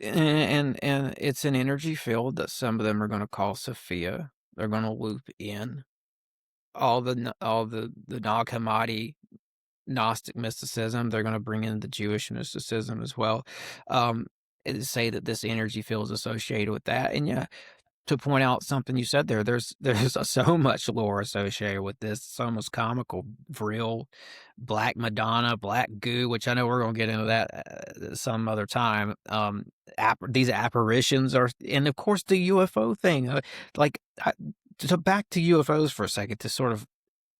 and it's an energy field that some of them are gonna call Sophia. They're gonna loop in all the Nag Hammadi Gnostic mysticism. They're gonna bring in the Jewish mysticism as well, and say that this energy field is associated with that. And yeah, to point out something you said there, there's so much lore associated with this. It's almost comical. Vril, Black Madonna, Black Goo, which I know we're gonna get into that some other time. These apparitions are, and of course the UFO thing. Like, so back to UFOs for a second to sort of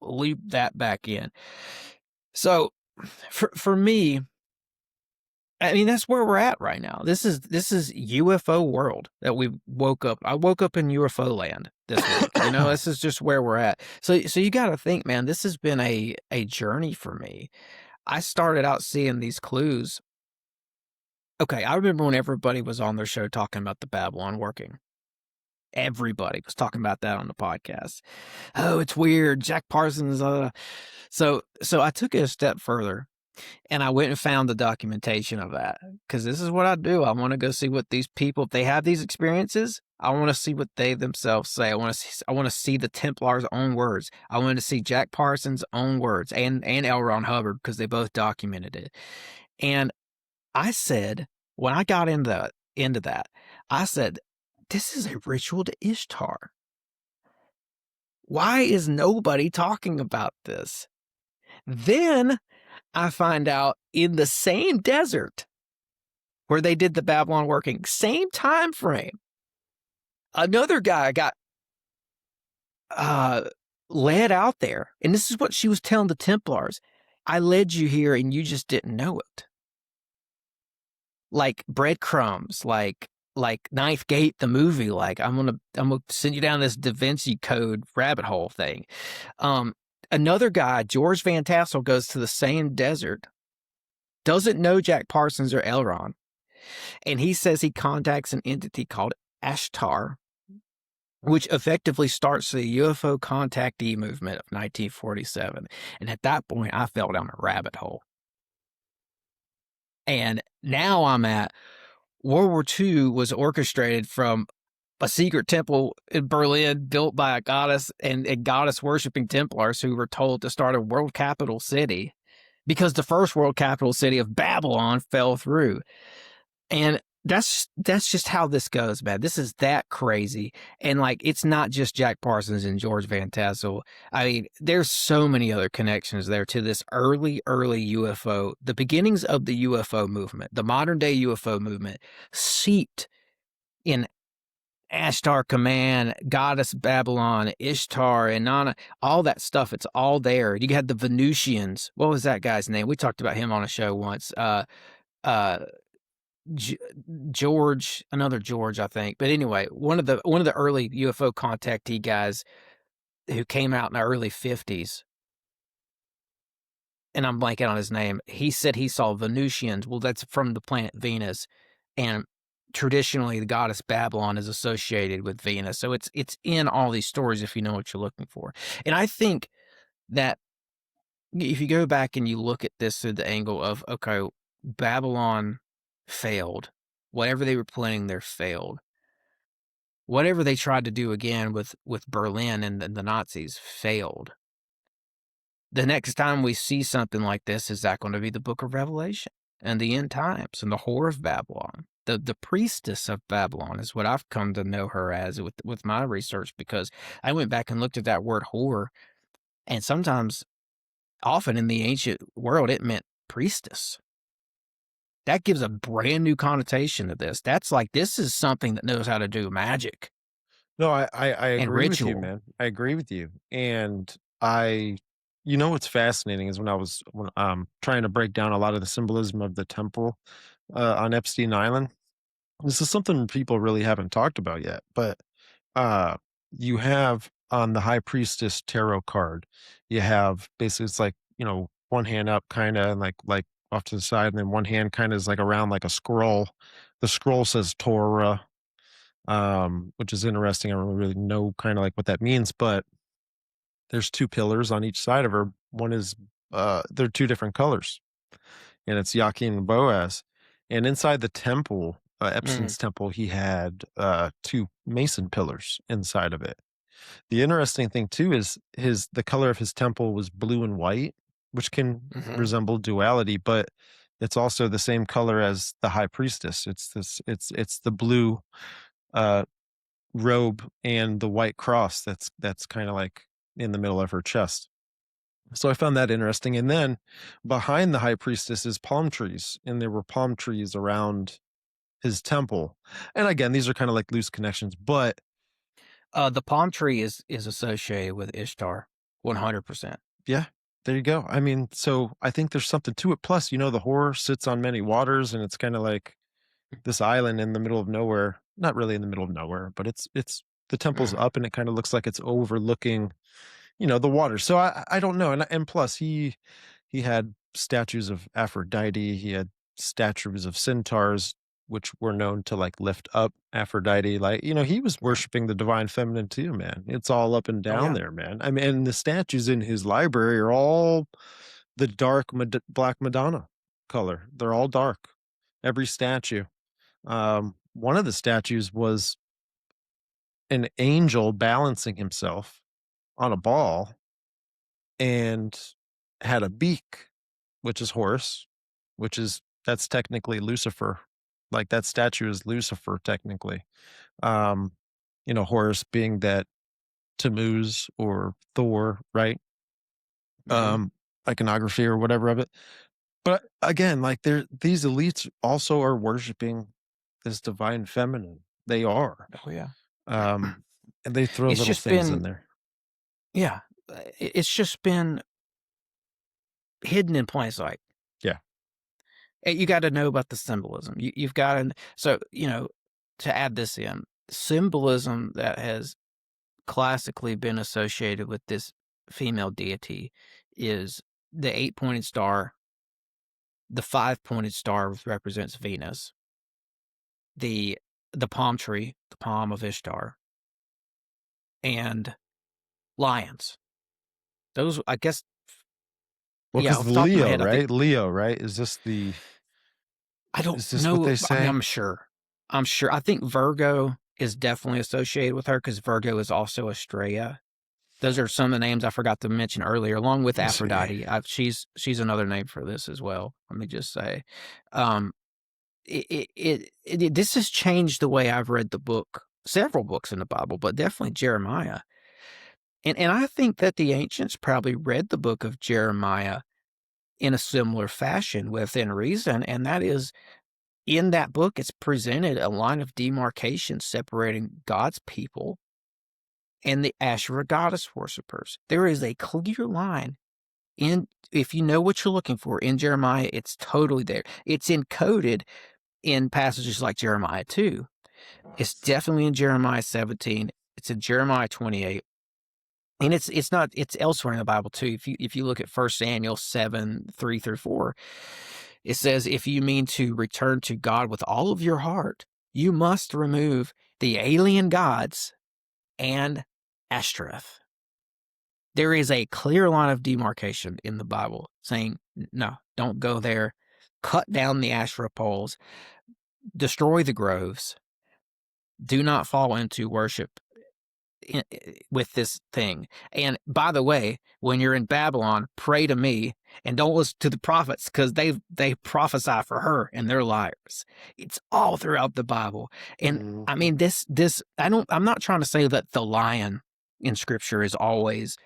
loop that back in. So, for me, I mean, that's where we're at right now. This is UFO world that we woke up. I woke up in UFO land this week. This is just where we're at. So you got to think, man. This has been a journey for me. I started out seeing these clues. Okay, I remember when everybody was on their show talking about the Babylon working. Everybody was talking about that on the podcast. Oh, it's weird. Jack Parsons. So I took it a step further. And I went and found the documentation of that because this is what I do. I want to go see what these people, if they have these experiences, I want to see what they themselves say. I want to see the Templars' own words. I want to see Jack Parsons' own words and L. Ron Hubbard because they both documented it. And I said, when I got into that, I said, this is a ritual to Ishtar. Why is nobody talking about this? Then I find out in the same desert where they did the Babylon working, same time frame, another guy got led out there. And this is what she was telling the Templars. I led you here and you just didn't know it. Like breadcrumbs, like Ninth Gate, the movie, like I'm gonna send you down this Da Vinci Code rabbit hole thing. Another guy, George Van Tassel, goes to the same desert, doesn't know Jack Parsons or Elron, and he says he contacts an entity called Ashtar, which effectively starts the UFO contactee movement of 1947. And at that point, I fell down a rabbit hole. And now I'm at World War II was orchestrated from a secret temple in Berlin built by a goddess and goddess worshiping Templars who were told to start a world capital city because the first world capital city of Babylon fell through. And that's just how this goes, man. This is that crazy. And like, it's not just Jack Parsons and George Van Tassel. I mean, there's so many other connections there to this early UFO, the beginnings of the UFO movement, the modern day UFO movement seeped in Ashtar Command, Goddess Babylon, Ishtar, and Nana, all that stuff. It's all there. You had the Venusians. What was that guy's name? We talked about him on a show once. George, another George, I think. But anyway, one of the early UFO contactee guys who came out in the early 50s, and I'm blanking on his name. He said he saw Venusians. Well, that's from the planet Venus, and traditionally the goddess Babylon is associated with Venus. So it's in all these stories if you know what you're looking for. And I think that if you go back and you look at this through the angle of, okay, Babylon failed. Whatever they were planning there failed. Whatever they tried to do again with Berlin and the Nazis failed. The next time we see something like this, is that going to be the Book of Revelation and the end times and the whore of Babylon? The priestess of Babylon is what I've come to know her as with my research, because I went back and looked at that word whore, and often in the ancient world, it meant priestess. That gives a brand new connotation to this. That's like, this is something that knows how to do magic.
No, I
and
agree with you,
ritual.
man. I agree with you. And what's fascinating is when trying to break down a lot of the symbolism of the temple on Epstein Island. This is something people really haven't talked about yet, but you have on the High Priestess tarot card, you have basically, it's like, one hand up kind of, and like off to the side, and then one hand kind of is like around like a scroll. The scroll says Torah, which is interesting. I don't really know kind of like what that means, but there's two pillars on each side of her. One is they're two different colors, and it's Yakin and Boaz. And inside the temple, Epstein's temple, he had two mason pillars inside of it. The interesting thing too is the color of his temple was blue and white, which can resemble duality, but it's also the same color as the High Priestess. It's the blue robe and the white cross that's kind of like in the middle of her chest. So I found that interesting. And then behind the High Priestess is palm trees, and there were palm trees around his temple. And again, these are kind of like loose connections, but
the palm tree is associated with Ishtar, 100%.
Yeah, there you go. I mean, so I think there's something to it. Plus, the whore sits on many waters, and it's kind of like this island in the middle of nowhere. Not really in the middle of nowhere, but it's the temple's up, and it kind of looks like it's overlooking, the water. So I don't know. And plus he had statues of Aphrodite. He had statues of centaurs, which were known to like lift up Aphrodite. Like, he was worshiping the divine feminine too, man. It's all up and down there, man. I mean, and the statues in his library are all the dark Black Madonna color. They're all dark. Every statue. One of the statues was an angel balancing himself on a ball and had a beak, which is horse, that's technically Lucifer. Like that statue is Lucifer technically. Um, Horus being that Tammuz or Thor, right?
Hmm.
Iconography or whatever of it. But again, like these elites also are worshiping this divine feminine. They are.
Oh yeah.
Um, and they throw
It's
little
just
things in
been,
there.
yeah, it's just been hidden in plain sight.
Yeah.
You got to know about the symbolism. You've got to, so, to add this in, symbolism that has classically been associated with this female deity is the 8-pointed star. The 5-pointed star represents Venus. The palm tree, the palm of Ishtar, and lions. Those, I guess,
Well,
yeah,
because
off the top of my
Leo,
head, I think,
right? Leo, right?
I don't
Is this what
know.
they
I mean,
say?
I'm sure. I'm sure. I think Virgo is definitely associated with her because Virgo is also Estrella. Those are some of the names I forgot to mention earlier, along with
Let's see.
Aphrodite. She's another name for this as well. Let me just say, um, this has changed the way I've read the book, several books in the Bible, but definitely Jeremiah. And I think that the ancients probably read the book of Jeremiah in a similar fashion within reason, and that is in that book, it's presented a line of demarcation separating God's people and the Asherah goddess worshippers. There is a clear line if you know what you're looking for in Jeremiah, it's totally there. It's encoded in passages like Jeremiah 2. It's definitely in Jeremiah 17. It's in Jeremiah 28. And it's elsewhere in the Bible too. If you look at 1 Samuel 7, 3 through 4, it says, if you mean to return to God with all of your heart, you must remove the alien gods and Ashtoreth. There is a clear line of demarcation in the Bible saying, no, don't go there. Cut down the Asherah poles, destroy the groves, do not fall into worship with this thing. And by the way, when you're in Babylon, pray to me and don't listen to the prophets because they prophesy for her and they're liars. It's all throughout the Bible. And I mean, I'm not trying to say that the lion in scripture is always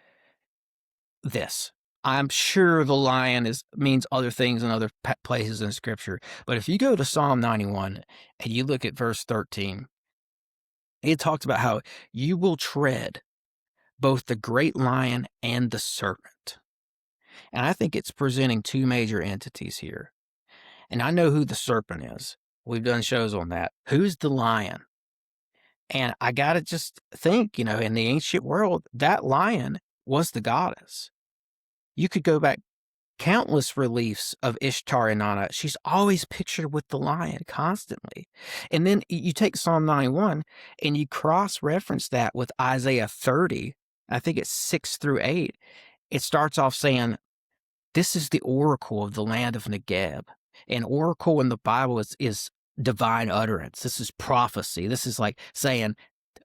this. I'm sure the lion means other things in other places in scripture. But if you go to Psalm 91 and you look at verse 13, it talks about how you will tread both the great lion and the serpent. And I think it's presenting two major entities here. And I know who the serpent is. We've done shows on that. Who's the lion? And I got to just think, in the ancient world, that lion was the goddess. You could go back countless reliefs of Ishtar and Tiamat. She's always pictured with the lion constantly. And then you take Psalm 91 and you cross-reference that with Isaiah 30. I think it's 6 through 8. It starts off saying, this is the oracle of the land of Negeb. And oracle in the Bible is divine utterance. This is prophecy. This is like saying,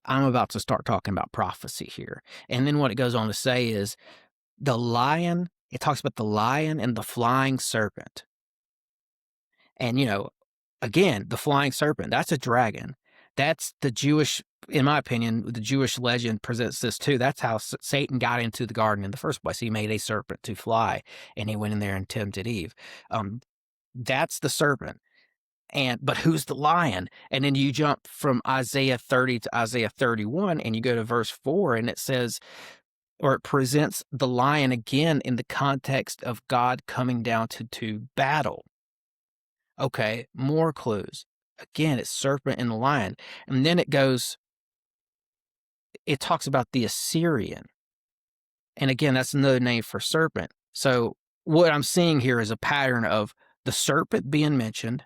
I'm about to start talking about prophecy here. And then what it goes on to say is, the lion, it talks about the lion and the flying serpent. And, again, the flying serpent, that's a dragon. That's the Jewish, in my opinion, the Jewish legend presents this too. That's how Satan got into the garden in the first place. He made a serpent to fly, and he went in there and tempted Eve. That's the serpent. But who's the lion? And then you jump from Isaiah 30 to Isaiah 31, and you go to verse 4, and it says, or it presents the lion again in the context of God coming down to battle. Okay, more clues. Again, it's serpent and the lion. And then it talks about the Assyrian. And again, that's another name for serpent. So what I'm seeing here is a pattern of the serpent being mentioned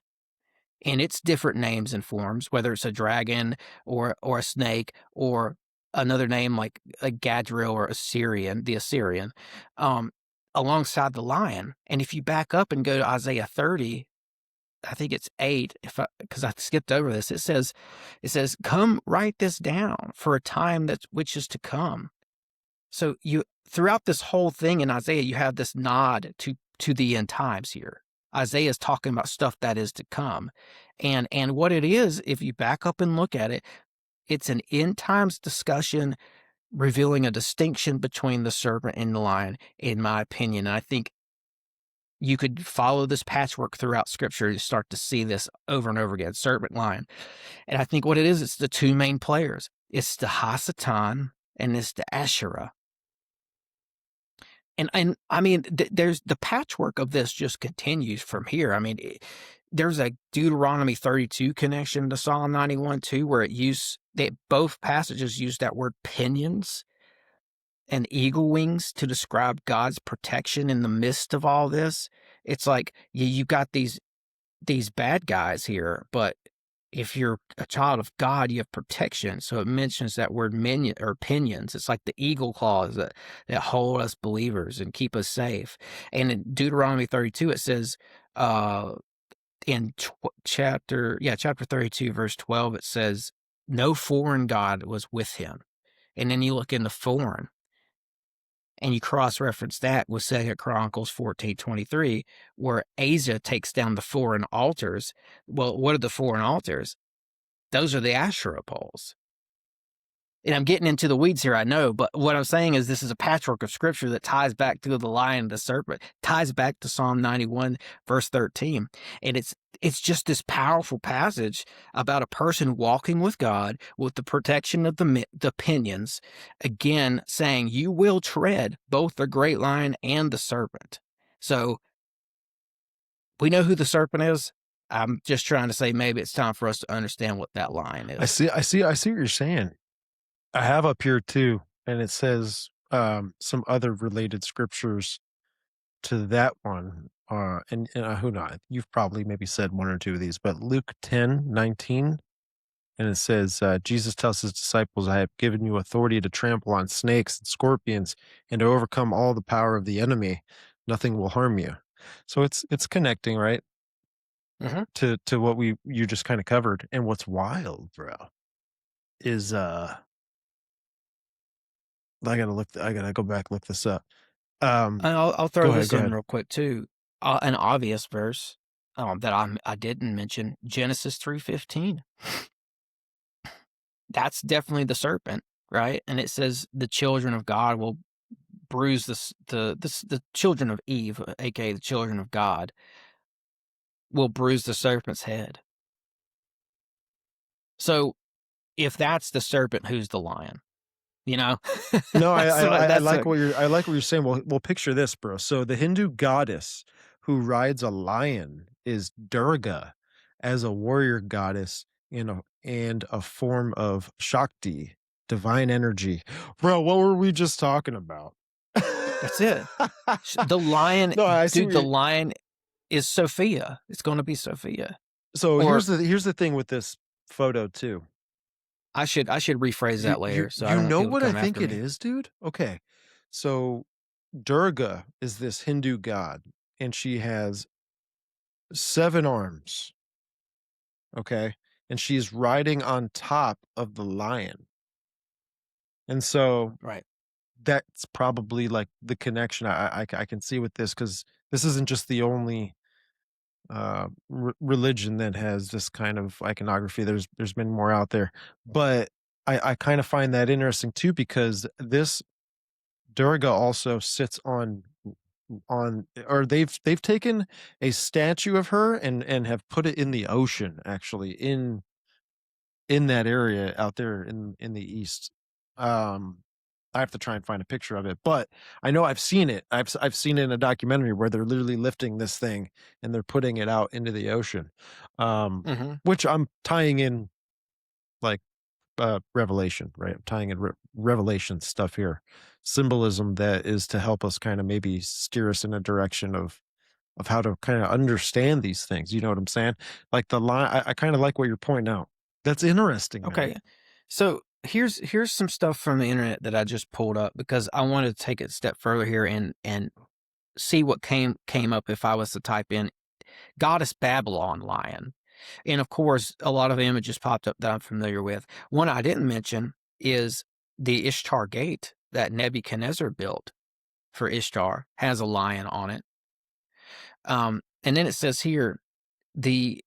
in its different names and forms, whether it's a dragon or a snake or another name like a Gadriel or the Assyrian, alongside the lion. And if you back up and go to Isaiah 30, I think it's 8, because I skipped over this, it says, come write this down for a time which is to come. So throughout this whole thing in Isaiah, you have this nod to the end times here. Isaiah is talking about stuff that is to come. And what it is, if you back up and look at it, it's an end times discussion revealing a distinction between the serpent and the lion, in my opinion. And I think you could follow this patchwork throughout Scripture to start to see this over and over again, serpent, lion. And I think what it is, it's the two main players. It's the Hasatan and it's the Asherah. And I mean, there's the patchwork of this just continues from here. I mean, there's a Deuteronomy 32 connection to Psalm 91 too, where both passages use that word pinions and eagle wings to describe God's protection in the midst of all this. It's like you got these bad guys here, but if you're a child of God, you have protection. So it mentions that word minion or pinions. It's like the eagle claws that hold us believers and keep us safe. And in Deuteronomy 32, it says, in chapter 32, verse 12, it says, no foreign god was with him. And then you look into foreign, and you cross-reference that with 2 Chronicles 14:23, where Asa takes down the foreign altars. Well, what are the foreign altars? Those are the Asherah poles. And I'm getting into the weeds here, I know, but what I'm saying is this is a patchwork of Scripture that ties back to the lion and the serpent, ties back to Psalm 91, verse 13. And it's just this powerful passage about a person walking with God with the protection of the pinions, again saying, you will tread both the great lion and the serpent. So we know who the serpent is. I'm just trying to say maybe it's time for us to understand what that lion is.
I see what you're saying. I have up here too, and it says some other related scriptures to that one. And who not? You've probably maybe said one or two of these, but Luke 10:19, and it says, Jesus tells his disciples, I have given you authority to trample on snakes and scorpions and to overcome all the power of the enemy. Nothing will harm you. So it's connecting, right?
Mm-hmm.
To what you just kind of covered. And what's wild, bro, is I gotta go back, look this up.
And I'll throw this in
ahead.
real quick too. An obvious verse that I didn't mention, Genesis 3:15. That's definitely the serpent, right? And it says the children of God will bruise the children of Eve, aka the children of God, will bruise the serpent's head. So if that's the serpent, who's the lion? You know?
No, I like what you're saying. Well, picture this, bro. So the Hindu goddess who rides a lion is Durga, as a warrior goddess and a form of Shakti, divine energy. Bro, what were we just talking about?
That's it. The lion,
no,
the lion is Sophia. It's going to be Sophia.
So here's the thing with this photo too.
I should rephrase that later. So
you know what I think it is, dude? Okay. So Durga is this Hindu god, and she has 7 arms. Okay. And she's riding on top of the lion. And so
right,
that's probably like the connection I can see with this, because this isn't just the only religion that has this kind of iconography. There's many more out there, but I kind of find that interesting too, because this Durga also sits on, or they've taken a statue of her and have put it in the ocean, actually, in that area out there in the east. I have to try and find a picture of it, but I know I've seen it. I've seen it in a documentary where they're literally lifting this thing and they're putting it out into the ocean, which I'm tying in like Revelation, right? I'm tying in Revelation stuff here, symbolism that is to help us kind of maybe steer us in a direction of how to kind of understand these things. You know what I'm saying? Like the line, I kind of like what you're pointing out. That's interesting.
Okay.
Man.
So here's some stuff from the internet that I just pulled up because I wanted to take it a step further here and see what came up if I was to type in Goddess Babylon lion. And of course, a lot of images popped up that I'm familiar with. One I didn't mention is the Ishtar Gate that Nebuchadnezzar built for Ishtar has a lion on it. And then it says here the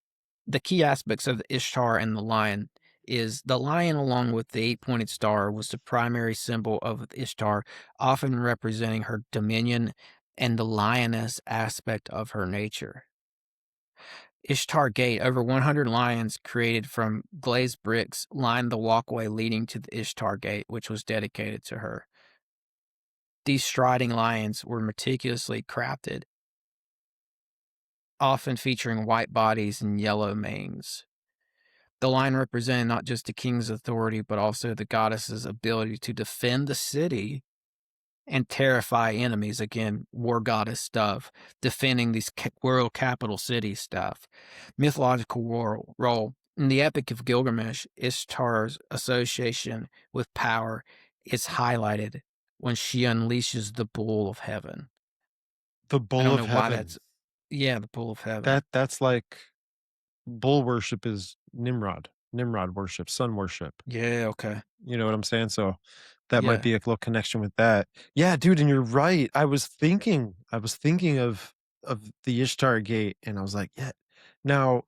key aspects of the Ishtar and the lion is the lion, along with the eight-pointed star, was the primary symbol of Ishtar, often representing her dominion and the lioness aspect of her nature. Ishtar Gate, over 100 lions created from glazed bricks lined the walkway leading to the Ishtar Gate, which was dedicated to her. These striding lions were meticulously crafted, often featuring white bodies and yellow manes. The lion represented not just the king's authority, but also the goddess's ability to defend the city and terrify enemies. Again, war goddess stuff, defending these world capital city stuff. Mythological role. In the Epic of Gilgamesh, Ishtar's association with power is highlighted when she unleashes the bull of heaven.
The
I
bull
don't
of
know why
heaven.
that's, yeah, the bull of heaven.
That's like bull worship is Nimrod. Nimrod worship, sun worship.
Yeah, okay.
You know what I'm saying? So that might
Yeah.
be a little connection with that. Yeah, dude, and you're right. I was thinking of the Ishtar Gate, and I was like, yeah. Now,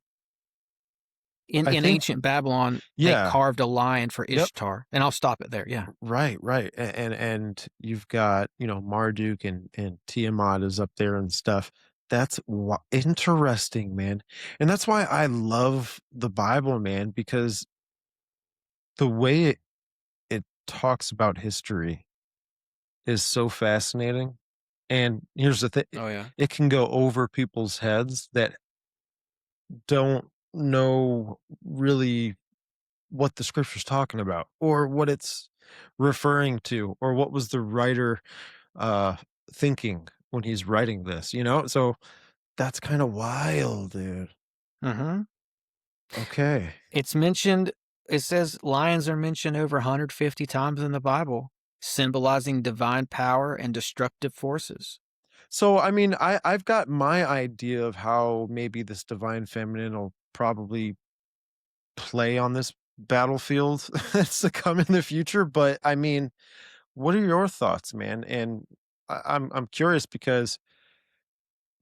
I
In
think,
ancient Babylon, they
yeah,
carved a lion for
yep,
Ishtar, and I'll stop it there, yeah.
right, right. And you've got, Marduk and Tiamat is up there and stuff. That's interesting, man. And that's why I love the Bible, man, because the way it talks about history is so fascinating. And here's the thing,
Oh, yeah.
it can go over people's heads that don't know really what the scripture's talking about or what it's referring to or what was the writer uh thinking when he's writing this, So that's kind of wild, dude.
Mhm.
Okay.
It's mentioned it says lions are mentioned over 150 times in the Bible, symbolizing divine power and destructive forces.
So I mean, I've got my idea of how maybe this divine feminine will probably play on this battlefield that's to come in the future. But I mean, what are your thoughts, man? And I'm curious because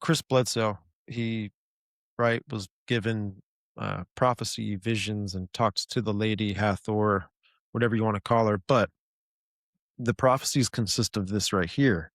Chris Bledsoe, he right was given prophecy visions and talks to the lady Hathor, whatever you want to call her. But the prophecies consist of this right here.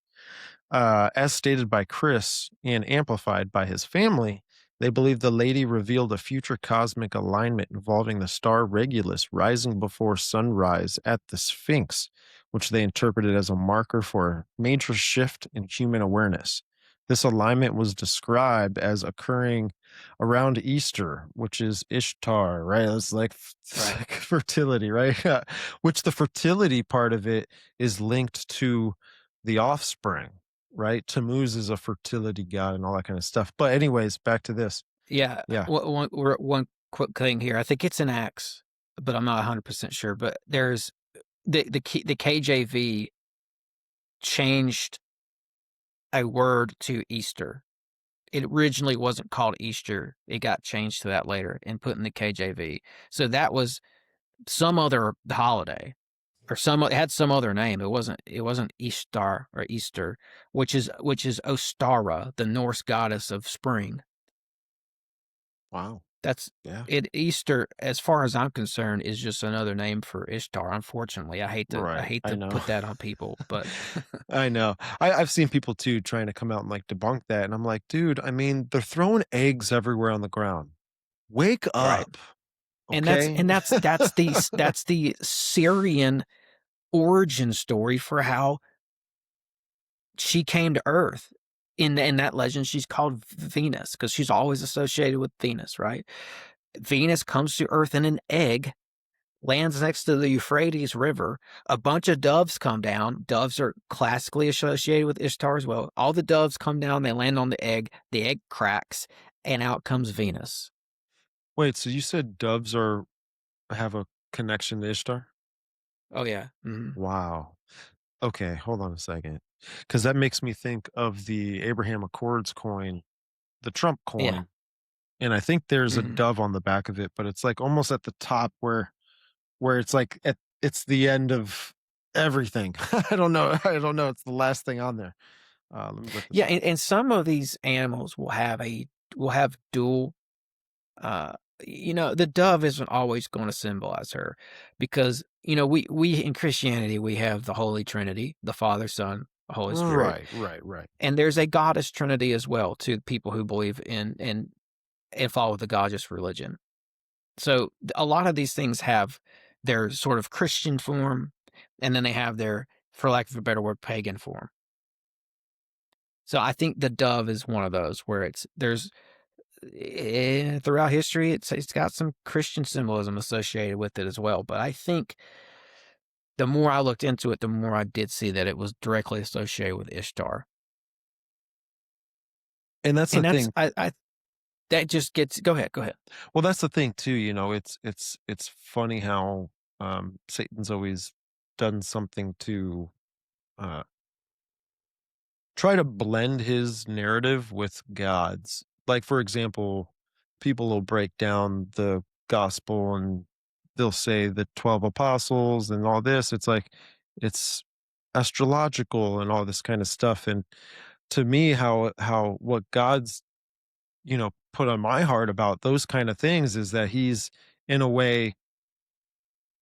As stated by Chris and amplified by his family, they believe the lady revealed a future cosmic alignment involving the star Regulus rising before sunrise at the Sphinx, which they interpreted as a marker for a major shift in human awareness. This alignment was described as occurring around Easter, which is Ishtar, right? It's like,
Right.
like fertility, right? Which the fertility part of it is linked to the offspring, right? Tammuz is a fertility god and all that kind of stuff. But anyways, back to this.
Yeah,
Yeah.
one quick thing here. I think it's an Acts, but I'm not 100% sure, but there's the KJV changed a word to Easter. It originally wasn't called Easter. It got changed to that later and put in the KJV. So that was some other holiday or it had some other name. It wasn't Ishtar or Easter, which is Ostara, the Norse goddess of spring.
Wow.
That's
Yeah.
it. Easter, as far as I'm concerned, is just another name for Ishtar. Unfortunately, I
Right.
hate
I
to
know.
put that on people, but
I know. I've seen people too trying to come out and like debunk that. And I'm like, dude, I mean, they're throwing eggs everywhere on the ground. Wake
right.
up.
And that's
Okay.
and that's that's the that's the Syrian origin story for how she came to Earth. In that legend, she's called Venus because she's always associated with Venus, right? Venus comes to Earth in an egg, lands next to the Euphrates River. A bunch of doves come down. Doves are classically associated with Ishtar as well. All the doves come down, they land on the egg cracks, and out comes Venus.
Wait, so you said doves have a connection to Ishtar?
Oh, yeah. Mhm.
Wow. Okay, hold on a second. because that makes me think of the Abraham Accords coin, the Trump
Yeah.
coin, and I think there's a
Mhm.
dove on the back of it, but it's like almost at the top where it's like it's the end of everything. I don't know. I don't know. It's the last thing on there. Let me look this
Yeah,
up.
and some of these animals will have dual, uh the dove isn't always gonna symbolize her because, we in Christianity, we have the Holy Trinity, the Father, Son, Holy Spirit,
Right, right, right.
and there's a goddess trinity as well to people who believe in and follow the goddess religion. So, a lot of these things have their sort of Christian form, and then they have their, for lack of a better word, pagan form. So, I think the dove is one of those where throughout history, it's got some Christian symbolism associated with it as well, but I think the more I looked into it, the more I did see that it was directly associated with Ishtar.
And that's the
And that's
thing.
I that just gets go ahead.
Well, that's the thing too, it's funny how Satan's always done something to uh try to blend his narrative with God's. Like, for example, people will break down the gospel and they'll say the 12 apostles and all this. It's like it's astrological and all this kind of stuff. And to me, how what God's, put on my heart about those kind of things is that he's in a way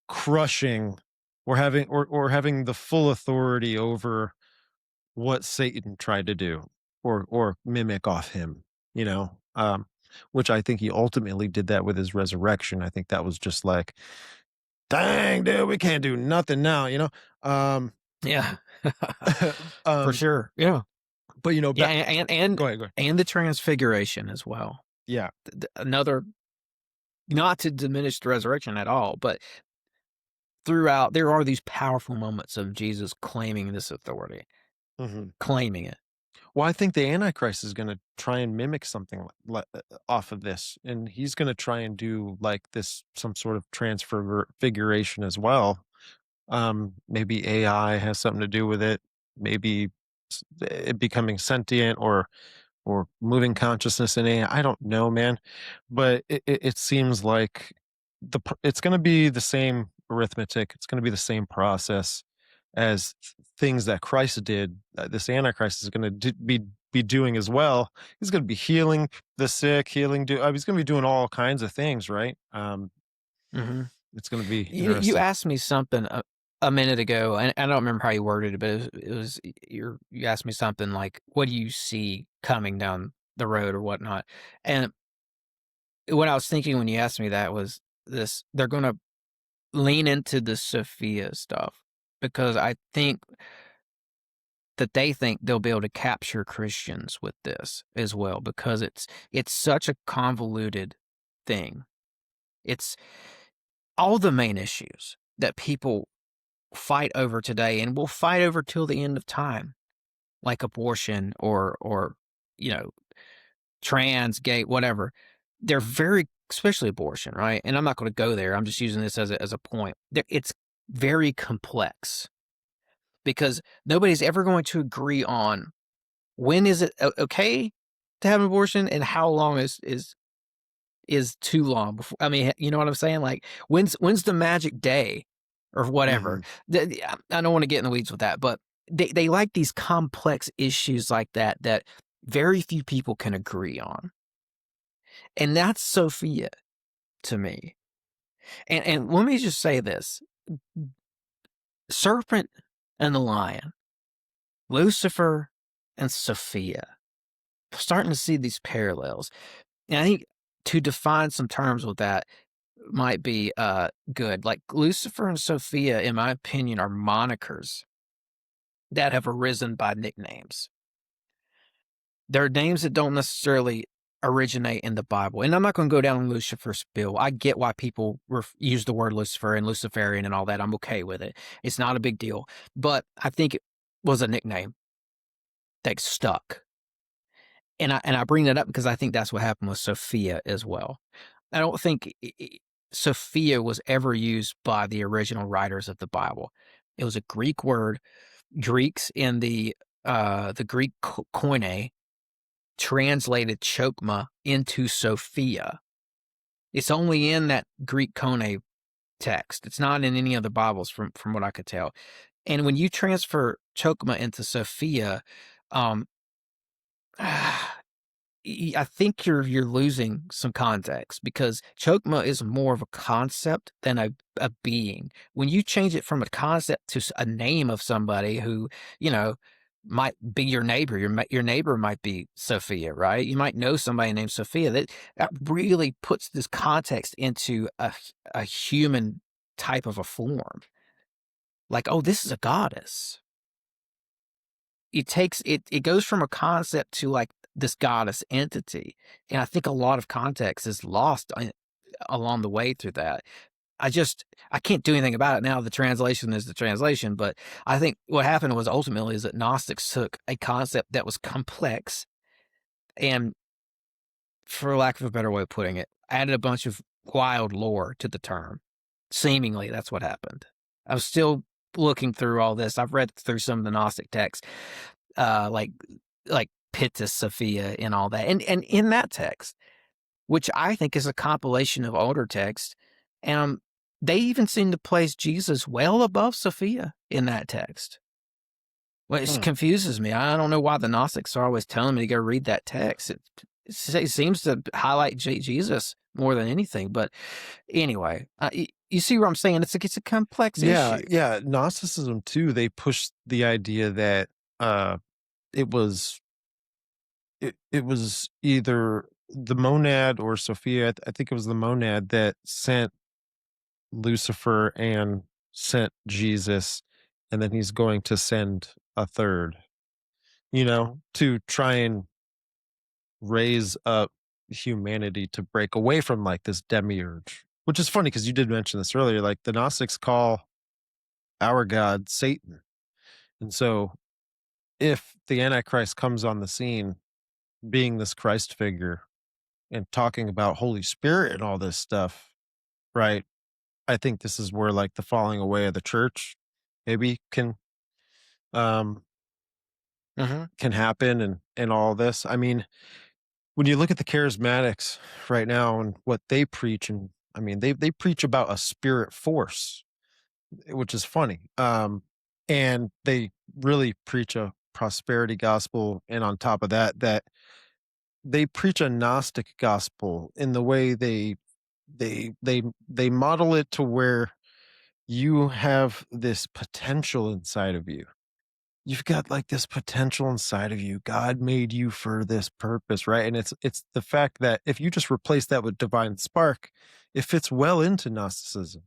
crushing or having the full authority over what Satan tried to do or mimic off him, you know? Which I think he ultimately did that with his resurrection. I think that was just like, dang, dude, we can't do nothing now, you know? Um,
Yeah. For
um,
sure. Yeah.
but
Yeah,
back. Go ahead, go ahead.
and the transfiguration as well.
Yeah.
Another, not to diminish the resurrection at all, but throughout there are these powerful moments of Jesus claiming this authority,
Mhm.
claiming it.
Well, I think the Antichrist is going to try and mimic something off of this, and he's going to try and do like this some sort of transfiguration as well. Maybe AI has something to do with it. Maybe it becoming sentient or moving consciousness in AI. I don't know, man, but it seems like it's going to be the same arithmetic. It's going to be the same process as things that Christ did. This Antichrist is going to be doing as well. He's going to be healing the sick, he's going to be doing all kinds of things, right?
Mhm.
It's going to be
You
interesting.
asked me something a minute ago, and I don't remember how you worded it, but it was you asked me something like, "What do you see coming down the road or whatnot?" And what I was thinking when you asked me that was this: they're going to lean into the Sophia stuff because I think that they think they'll be able to capture Christians with this as well because it's such a convoluted thing. It's all the main issues that people fight over today and will fight over till the end of time, like abortion or you know trans, gay, whatever. They're very, especially abortion, right? And I'm not going to go there. I'm just using this as a point. It's very complex because nobody's ever going to agree on when is it okay to have an abortion and how long is too long before. I mean, you know what I'm saying? Like when's the magic day or whatever.
Hmm.
I don't want to get in the weeds with that, but they like these complex issues like that very few people can agree on. And that's Sophia to me. And let me just say this. Serpent and the lion, Lucifer and Sophia. Starting to see these parallels. And I think to define some terms with that might be good. Like Lucifer and Sophia, in my opinion, are monikers that have arisen by nicknames. They're names that don't necessarily originate in the Bible. And I'm not going to go down Lucifer's spiel. I get why people use the word Lucifer and Luciferian and all that. I'm okay with it. It's not a big deal. But I think it was a nickname that stuck. And I bring that up because I think that's what happened with Sophia as well. I don't think Sophia was ever used by the original writers of the Bible. It was a Greek word. Greeks in the the Greek koine translated chokma into Sophia. It's only in that Greek koine text. It's not in any of the Bibles from what I could tell. And when you transfer chokma into Sophia, um, I think you're losing some context, because chokma is more of a concept than a being. When you change it from a concept to a name of somebody who, you know, might be your neighbor. Your neighbor might be Sophia, right? You might know somebody named Sophia. That really puts this context into a human type of a form. Like, oh, this is a goddess. It goes from a concept to like this goddess entity, and I think a lot of context is lost along the way through that. I can't do anything about it now. The translation is the translation, but I think what happened was ultimately is that Gnostics took a concept that was complex and, for lack of a better way of putting it, added a bunch of wild lore to the term. Seemingly, that's what happened. I was still looking through all this. I've read through some of the Gnostic texts, like Pittis, Sophia, and all that. And in that text, which I think is a compilation of older texts, they even seem to place Jesus well above Sophia in that text. Well, it confuses me. I don't know why the Gnostics are always telling me to go read that text. It seems to highlight Jesus more than anything. But anyway, you see what I'm saying? It's a complex issue.
Yeah. Gnosticism too. They pushed the idea that it was either the monad or Sophia. I think it was the monad that sent Lucifer and sent Jesus, and then he's going to send a third, to try and raise up humanity to break away from like this demiurge. Which is funny because you did mention this earlier. Like the Gnostics call our God Satan. And so if the Antichrist comes on the scene being this Christ figure and talking about Holy Spirit and all this stuff, right? I think this is where like the falling away of the church maybe can can happen, and all this. I mean, when you look at the charismatics right now and what they preach, and I mean they preach about a spirit force, which is funny. And they really preach a prosperity gospel, and on top of that, they preach a Gnostic gospel in the way they model it to where you have this potential inside of you. You've got like this potential inside of you. God made you for this purpose, right? And it's the fact that if you just replace that with divine spark, it fits well into Gnosticism.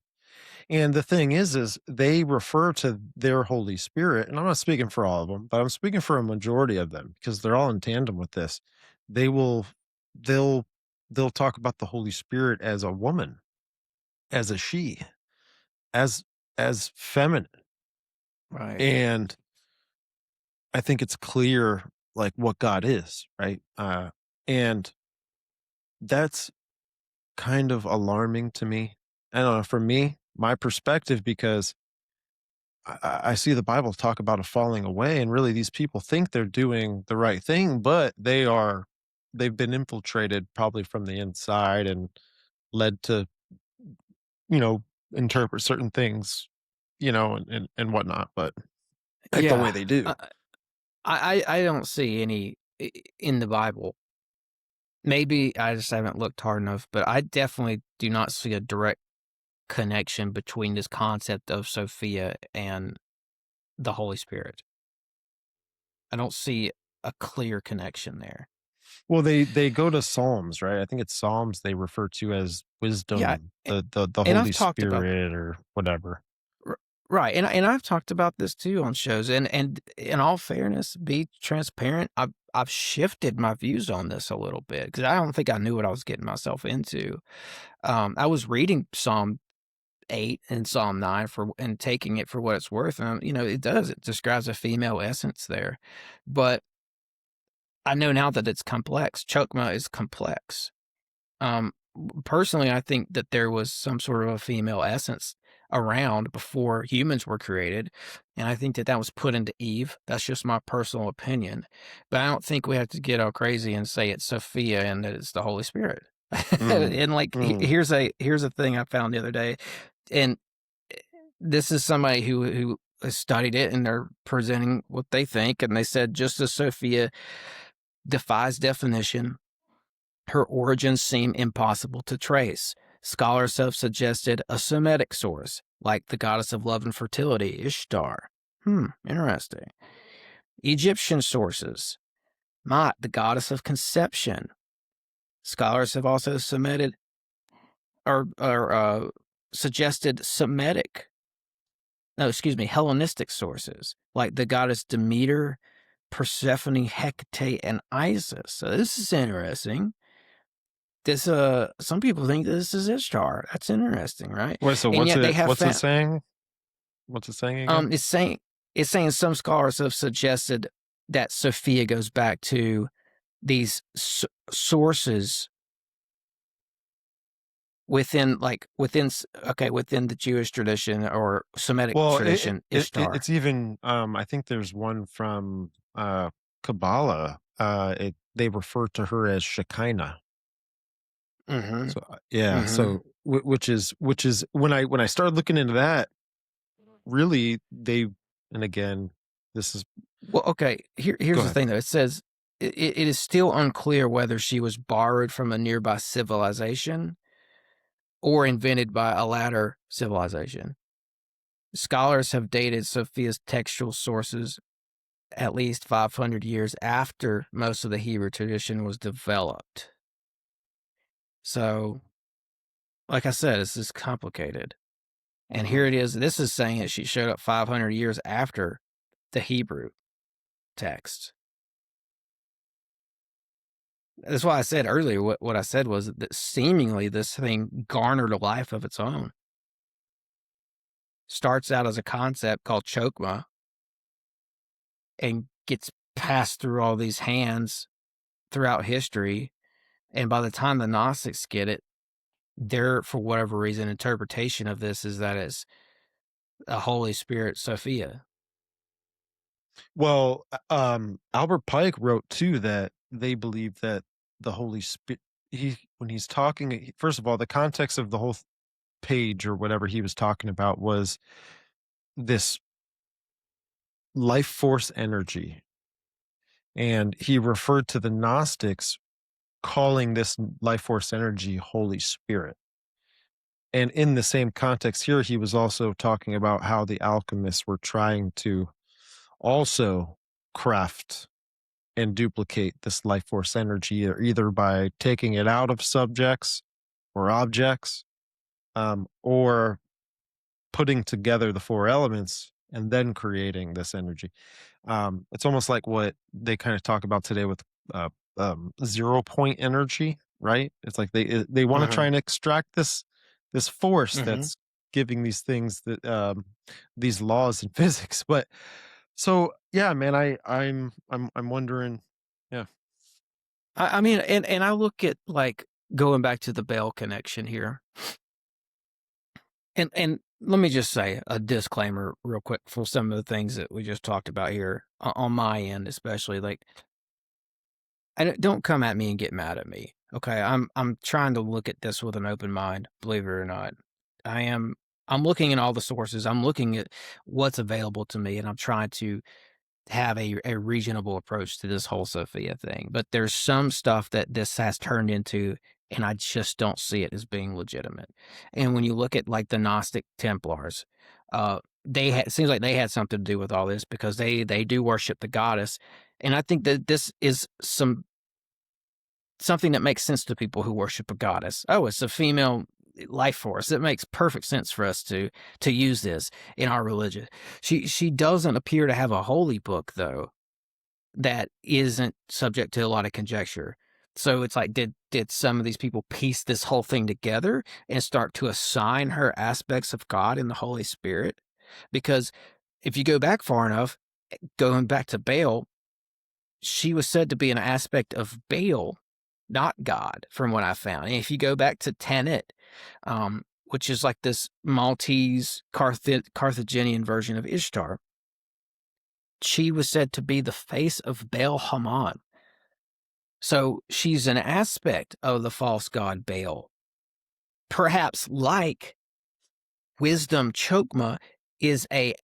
And the thing is they refer to their Holy Spirit, and I'm not speaking for all of them, but I'm speaking for a majority of them because they're all in tandem with this. They will, they'll, they'll talk about the Holy Spirit as a woman, as a she, as feminine,
Right.
and I think it's clear like what God is, right? And that's kind of alarming to me. I don't know, for me, my perspective, because I see the Bible talk about a falling away, and really these people think they're doing the right thing, but they've been infiltrated probably from the inside and led to, you know, interpret certain things, and whatnot, but like the way
Yeah.
they do.
I don't see any in the Bible. Maybe I just haven't looked hard enough, but I definitely do not see a direct connection between this concept of Sophia and the Holy Spirit. I don't see a clear connection there.
Well, they go to Psalms, right? I think it's Psalms they refer to as
Yeah,
wisdom, the
and I've
Holy
talked about
Spirit or whatever.
right, and I've talked about this too on shows, and in all fairness, be transparent, I've shifted my views on this a little bit because I don't think I knew what I was getting myself into. I was reading Psalm 8 and Psalm 9 and taking it for what it's worth, and it describes a female essence there, but I know now that it's complex. Chokma is complex. Um, Personally, I think that there was some sort of a female essence around before humans were created, and I think that that was put into Eve. That's just my personal opinion, but I don't think we have to get all crazy and say it's Sophia and that it's the Holy Spirit.
Mm,
And like,
mm.
here's a thing I found the other day, and this is somebody who has studied it, and they're presenting what they think, and they said just as Sophia defies definition, her origins seem impossible to trace. Scholars have suggested a Semitic source, like the goddess of love and fertility, Ishtar. Interesting. Egyptian sources, Ma'at, the goddess of conception. Scholars have also suggested Hellenistic sources, like the goddess Demeter, Persephone, Hecate, and Isis. So this is interesting. This some people think this is Ishtar. That's interesting, right?
Wait, so
And
what's
yet they
it?
have
What's it
found
saying? What's it saying again?
it's saying some scholars have suggested that Sophia goes back to these sources within the Jewish tradition or Semitic
Well,
tradition, Ishtar.
it's even I think there's one from Kabbalah. They refer to her as Shekinah.
Mm-hmm.
So yeah,
Mm-hmm.
so which is when I started looking into that, really and again, this is
Well, okay.
go
Here's the
ahead.
thing, though. It says it is still unclear whether she was borrowed from a nearby civilization or invented by a latter civilization. Scholars have dated Sophia's textual sources at least 500 years after most of the Hebrew tradition was developed. So, like I said, this is complicated. And here it is. This is saying that she showed up 500 years after the Hebrew text. That's why I said earlier, what I said was that seemingly this thing garnered a life of its own. Starts out as a concept called chokmah and gets passed through all these hands throughout history. And by the time the Gnostics get it, their, for whatever reason, interpretation of this is that it's a Holy Spirit Sophia.
Well, Albert Pike wrote too that they believe that the Holy Spirit, when he's talking, first of all, the context of the whole page or whatever he was talking about was this life force energy. And he referred to the Gnostics calling this life force energy Holy Spirit. And in the same context here, he was also talking about how the alchemists were trying to also craft and duplicate this life force energy, either by taking it out of subjects or objects, or putting together the four elements and then creating this energy. It's almost like what they kind of talk about today with 0 point energy, right? It's like they want to try
Mm-hmm.
and extract this force
Mm-hmm.
that's giving these things that these laws in physics. But so yeah, man, I'm wondering, yeah.
I mean, and I look at, like, going back to the Bell connection here, and let me just say a disclaimer real quick for some of the things that we just talked about here on my end, especially. Like, don't come at me and get mad at me. Okay, I'm trying to look at this with an open mind. Believe it or not, I am. I'm looking at all the sources. I'm looking at what's available to me, and I'm trying to have a reasonable approach to this whole Sophia thing. But there's some stuff that this has turned into, and I just don't see it as being legitimate. And when you look at, like, the Gnostic Templars, it seems like they had something to do with all this, because they do worship the goddess. And I think that this is something that makes sense to people who worship a goddess. Oh, it's a female life force. It makes perfect sense for us to use this in our religion. She doesn't appear to have a holy book, though, that isn't subject to a lot of conjecture. So it's like, did some of these people piece this whole thing together and start to assign her aspects of God and the Holy Spirit? Because if you go back far enough, going back to Baal, she was said to be an aspect of Baal, not God, from what I found. And if you go back to Tenet, which is like this Maltese Carthaginian version of Ishtar. She was said to be the face of Baal Haman. So she's an aspect of the false god Baal. Perhaps like Wisdom Chokmah is a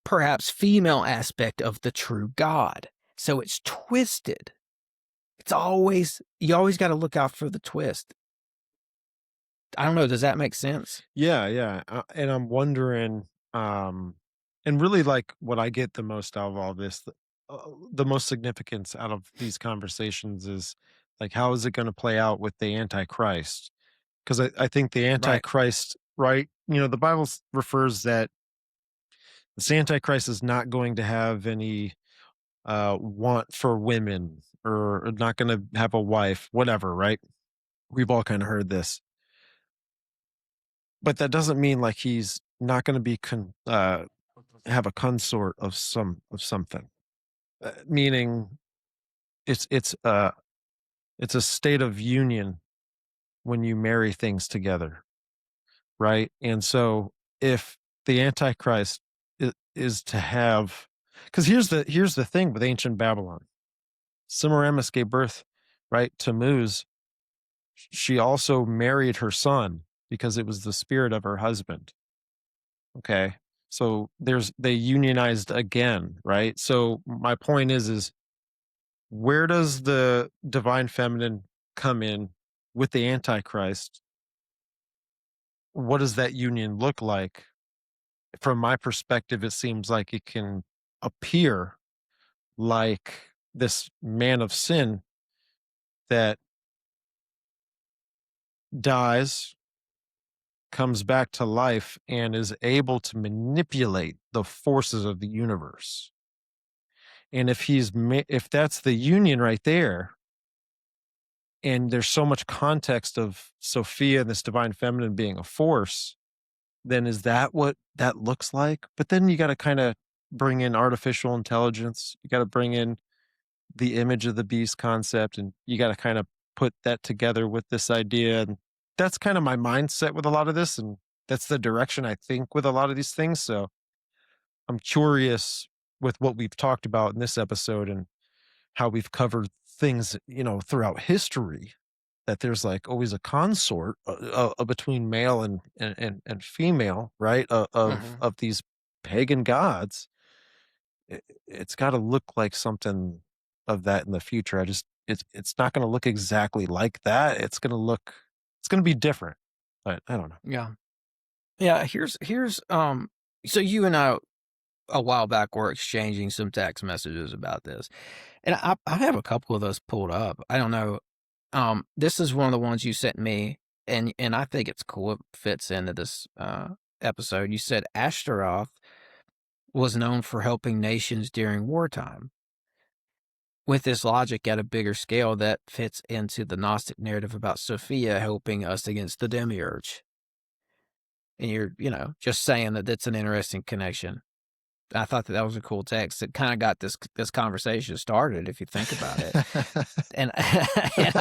perhaps female aspect of the true God. So it's twisted. You always got to look out for the twist. I don't know. Does that make sense?
Yeah. And I'm wondering, and really like what I get the most out of all this, the most significance out of these conversations is like, how is it going to play out with the Antichrist? Because I think the
Right.
Antichrist, right? The Bible refers that this Antichrist is not going to have any want for women or not going to have a wife, whatever, right? We've all kind of heard this. But that doesn't mean like he's not going to be have a consort of something. Meaning it's a state of union when you marry things together, right? And so if the Antichrist is to have, because here's the thing with ancient Babylon, Semiramis gave birth, right, to Tammuz. She also married her son because it was the spirit of her husband. Okay. So they unionized again, right? So my point is where does the divine feminine come in with the Antichrist? What does that union look like? From my perspective, it seems like it can appear like this man of sin that dies, comes back to life, and is able to manipulate the forces of the universe. And if that's the union right there, and there's so much context of Sophia and this divine feminine being a force, then is that what that looks like? But then you got to kind of bring in artificial intelligence. You got to bring in the image of the beast concept, and you got to kind of put that together with this idea. And that's kind of my mindset with a lot of this. And that's the direction I think with a lot of these things. So I'm curious with what we've talked about in this episode and how we've covered things, throughout history, that there's like always a consort between male and female, right? Of these pagan gods. It's got to look like something of that in the future. It's not going to look exactly like that. It's going to be different, but I don't know.
Yeah. Yeah. So you and I a while back were exchanging some text messages about this. And I have a couple of those pulled up. I don't know. This is one of the ones you sent me, and I think it's cool. It fits into this episode. You said Ashtaroth was known for helping nations during wartime. With this logic at a bigger scale, that fits into the Gnostic narrative about Sophia helping us against the demiurge. And you're, just saying that that's an interesting connection. I thought that was a cool text. It kind of got this conversation started, if you think about it. And, and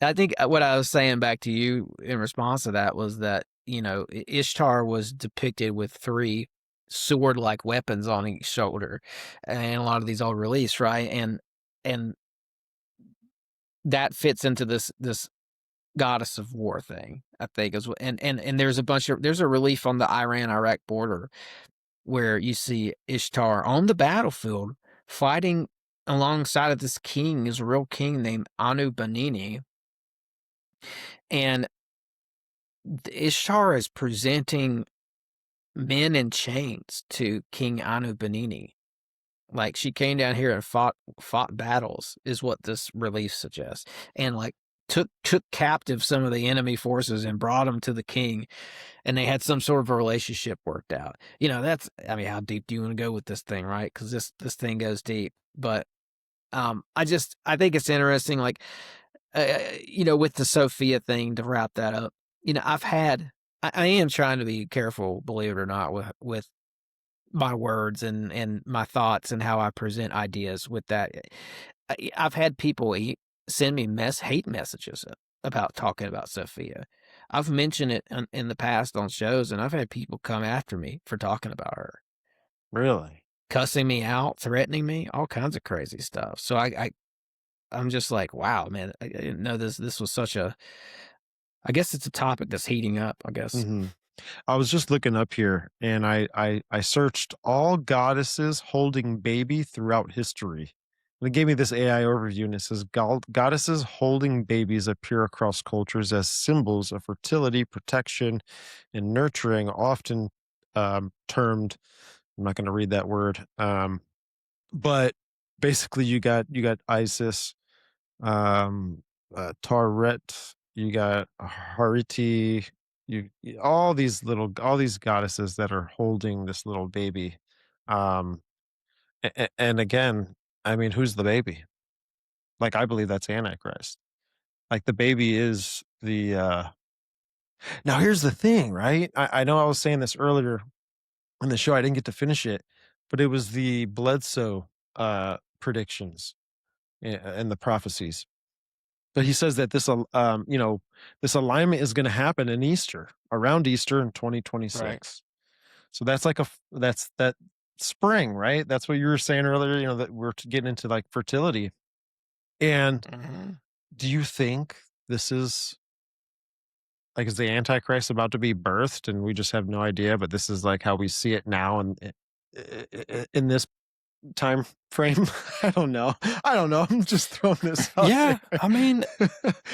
I think what I was saying back to you in response to that was that, Ishtar was depicted with 3 sword-like weapons on each shoulder, and a lot of these old reliefs, right? And that fits into this goddess of war thing, I think, as well. And there's a relief on the Iran-Iraq border where you see Ishtar on the battlefield fighting alongside of this king, is a real king named Anu Banini. And Ishtar is presenting men in chains to King Anu Banini. Like, she came down here and fought battles, is what this relief suggests. And like took captive some of the enemy forces and brought them to the king, and they had some sort of a relationship worked out. How deep do you want to go with this thing, right? Because this thing goes deep. But I think it's interesting, like, with the Sophia thing, to wrap that up. I am trying to be careful, believe it or not, with my words and my thoughts and how I present ideas with that. I've had people send me hate messages about talking about Sophia. I've mentioned it in the past on shows, and I've had people come after me for talking about her,
Really?
cussing me out, threatening me, all kinds of crazy stuff. So I'm just like, wow, man, I didn't know this was such a. I guess it's a topic that's heating up. I guess.
Hmm. I was just looking up here, and I searched all goddesses holding baby throughout history. And it gave me this AI overview, and it says goddesses holding babies appear across cultures as symbols of fertility, protection, and nurturing, often termed. I'm not going to read that word, but basically, you got Isis, um, Taret, you got Hariti, all these goddesses that are holding this little baby. Um, and again, I mean, who's the baby? Like, I believe that's Antichrist. Like, the baby is the. Now, here's the thing, right? I know I was saying this earlier in the show. I didn't get to finish it, but it was the Bledsoe predictions and the prophecies. But he says that this alignment is going to happen in Easter, around Easter in 2026.
Right.
So that's like that's that spring, right? That's what you were saying earlier, that we're getting into like fertility. And
Mhm.
do you think this is like, is the Antichrist about to be birthed and we just have no idea, but this is like how we see it now and in this time frame? I don't know. I'm just throwing this out
Yeah,
there.
I mean,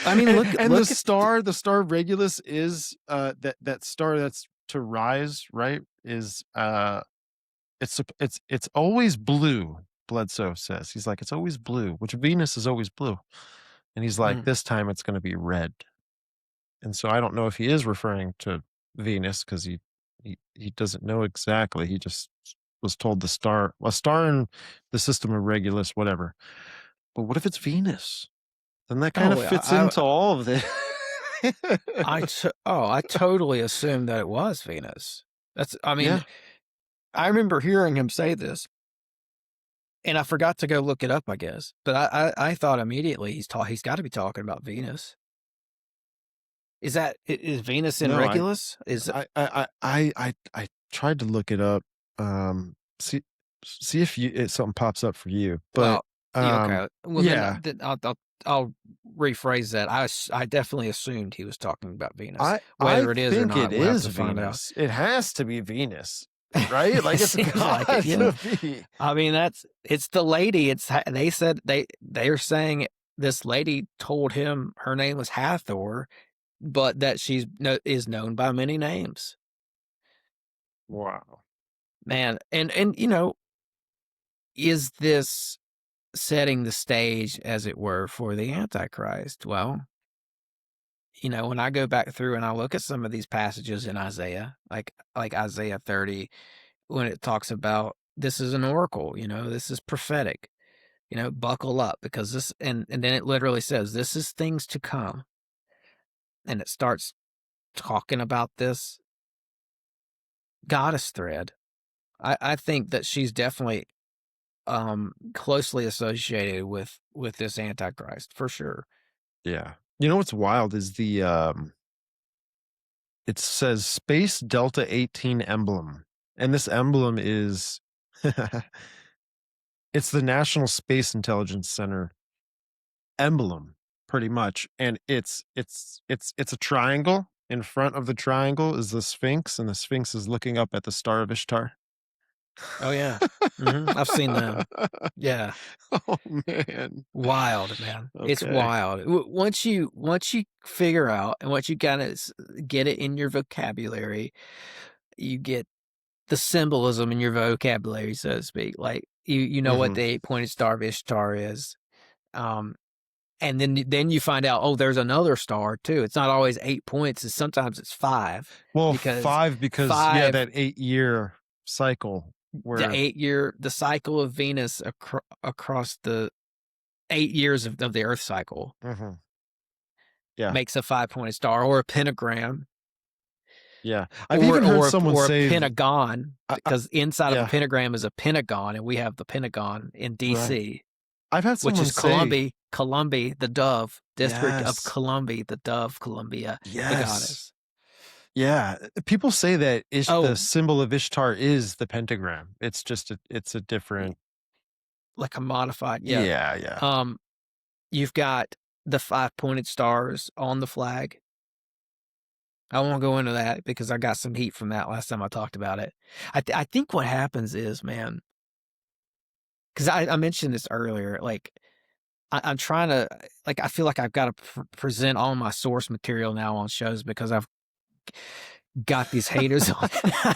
And the
look at
star Regulus is that star that's to rise, right? Is it's always blue. Bledsoe says, he's like, it's always blue, which Venus is always blue, and he's like,
mm,
this time it's going to be red. And so I don't know if he is referring to Venus, because he doesn't know exactly. He just was told a star in the system of Regulus, whatever. But what if it's Venus? Then that kind of
oh,
fits into all of this.
I totally assumed that it was Venus. I mean,
Yeah.
I remember hearing him say this, and I forgot to go look it up, I guess. But I thought immediately he's got to be talking about Venus. Is Venus in
No,
Regulus?
I tried to look it up. See if something pops up for you. But
Well, yeah, okay. Well,
yeah,
then I'll rephrase that. I definitely assumed he was talking about Venus.
I
Whether it is or
think it
not, we'll have
is
to find out.
Venus. It has to be Venus, right? Like,
It
it's
seems like it,
got
yeah.
to be.
I mean, it's the lady. They said they're saying this lady told him her name was Hathor, but that is known by many names.
Wow.
Man, and is this setting the stage, as it were, for the Antichrist? Well, when I go back through and I look at some of these passages in Isaiah, like Isaiah 30, when it talks about this is an oracle, this is prophetic, buckle up, because this, and then it literally says, this is things to come. And it starts talking about this goddess thread. I think that she's definitely closely associated with this Antichrist for sure.
Yeah. You know what's wild is it says Space Delta 18 emblem. And this emblem is it's the National Space Intelligence Center emblem, pretty much. And it's a triangle. In front of the triangle is the Sphinx, and the Sphinx is looking up at the Star of Ishtar.
Oh yeah. I've seen them. Yeah.
Oh man.
Wild, man. It's
Okay.
wild. Once you figure out, and once you kind of get it in your vocabulary, you get the symbolism in your vocabulary, so to speak. Like you know what
Mhm.
the 8-pointed star of Ishtar is. And then you find out, oh, there's another star too. It's not always 8 points. Sometimes it's 5.
Well,
Because
5, because yeah,
5,
that 8-year cycle
the
where
8-year, the cycle of Venus across the 8 years of the Earth cycle
Mhm. Yeah.
makes a 5-pointed star, or a pentagram,
Yeah. I've even heard someone
or a
say
pentagon,
I
because inside of a
yeah,
pentagram is a pentagon, and we have the Pentagon in
right.
DC.
I've had
which
someone
is
say,
Columbia, the dove, District of
yes,
Columbia, the dove, Columbia, the
yes.
goddess.
Yeah, people say that the
Oh,
symbol of Ishtar is the pentagram. It's just it's a
y-
different.
like a modified, yeah.
Yeah, yeah.
Um, you've got the 5-pointed stars on the flag. I won't go into that because I got some heat from that last time I talked about it. I think what happens is, man, because I mentioned this earlier, like I'm trying to, like, I feel like I've got to present all my source material now on shows because I've got these haters on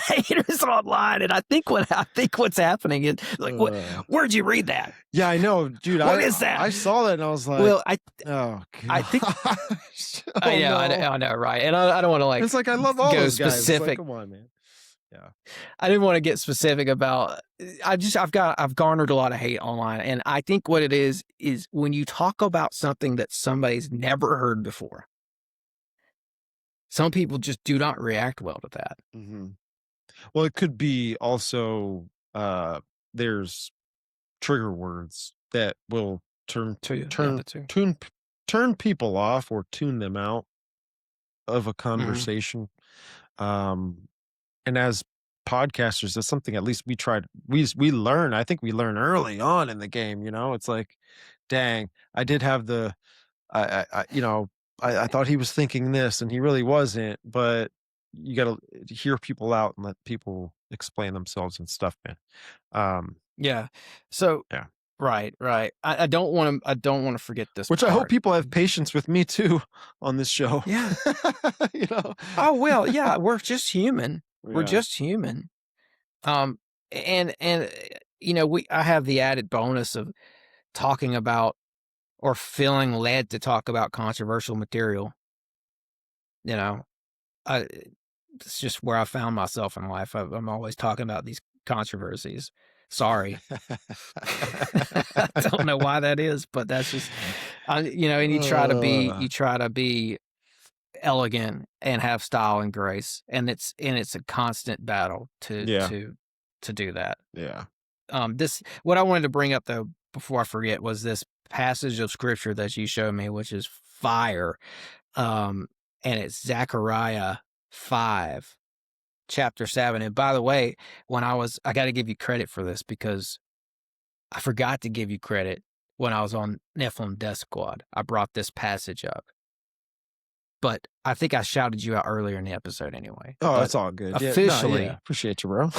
haters online, and I think what's happening is like,
Uh,
where'd you read that?
yeah, I know, dude.
What is
I
that?
saw that and I was like,
Well,
oh
I think
gosh,
I
oh
know,
no.
I know, right? And I don't want to like
It's like I love all
go
those guys. It's like,
specific.
come on, man. Yeah.
I didn't want to get specific about. I've garnered a lot of hate online, and I think what it is when you talk about something that somebody's never heard before. Some people just do not react well to that.
hmm Well, it could be also there's trigger words that will
Too, yeah,
turn
the two.
tune turn people off or tune them out of a
Hmm.
conversation. Um, and as podcasters, that's something at least we learn. I think we learn early on in the game. It's like, dang, I did have the I thought he was thinking this and he really wasn't. But you got to hear people out and let people explain themselves and stuff, man. Um,
Yeah. So
yeah.
right, right. I don't want to. I don't want to forget this
Which I hope
part.
people have patience with me too on this show.
Yeah.
you know?
Oh well. Yeah. We're just human. We're
Yeah.
just human. Um. And I have the added bonus of talking about or feeling led to talk about controversial material. You know, I, it's just where I found myself in life. I'm always talking about these controversies. Sorry. I don't know why that is, but that's just, and
Uh,
you try to be elegant and have style and grace, and it's a constant battle
yeah.
to do that.
Yeah.
What I wanted to bring up though before I forget was this passage of scripture that you showed me, which is fire. Um, and it's Zechariah 5, chapter 7. And by the way, I got to give you credit for this because I forgot to give you credit when I was on Nephilim Death Squad. I brought this passage up, but I think I shouted you out earlier in the episode anyway.
Oh,
But
that's all good. Yeah. No, yeah.
officially,
Appreciate you, bro.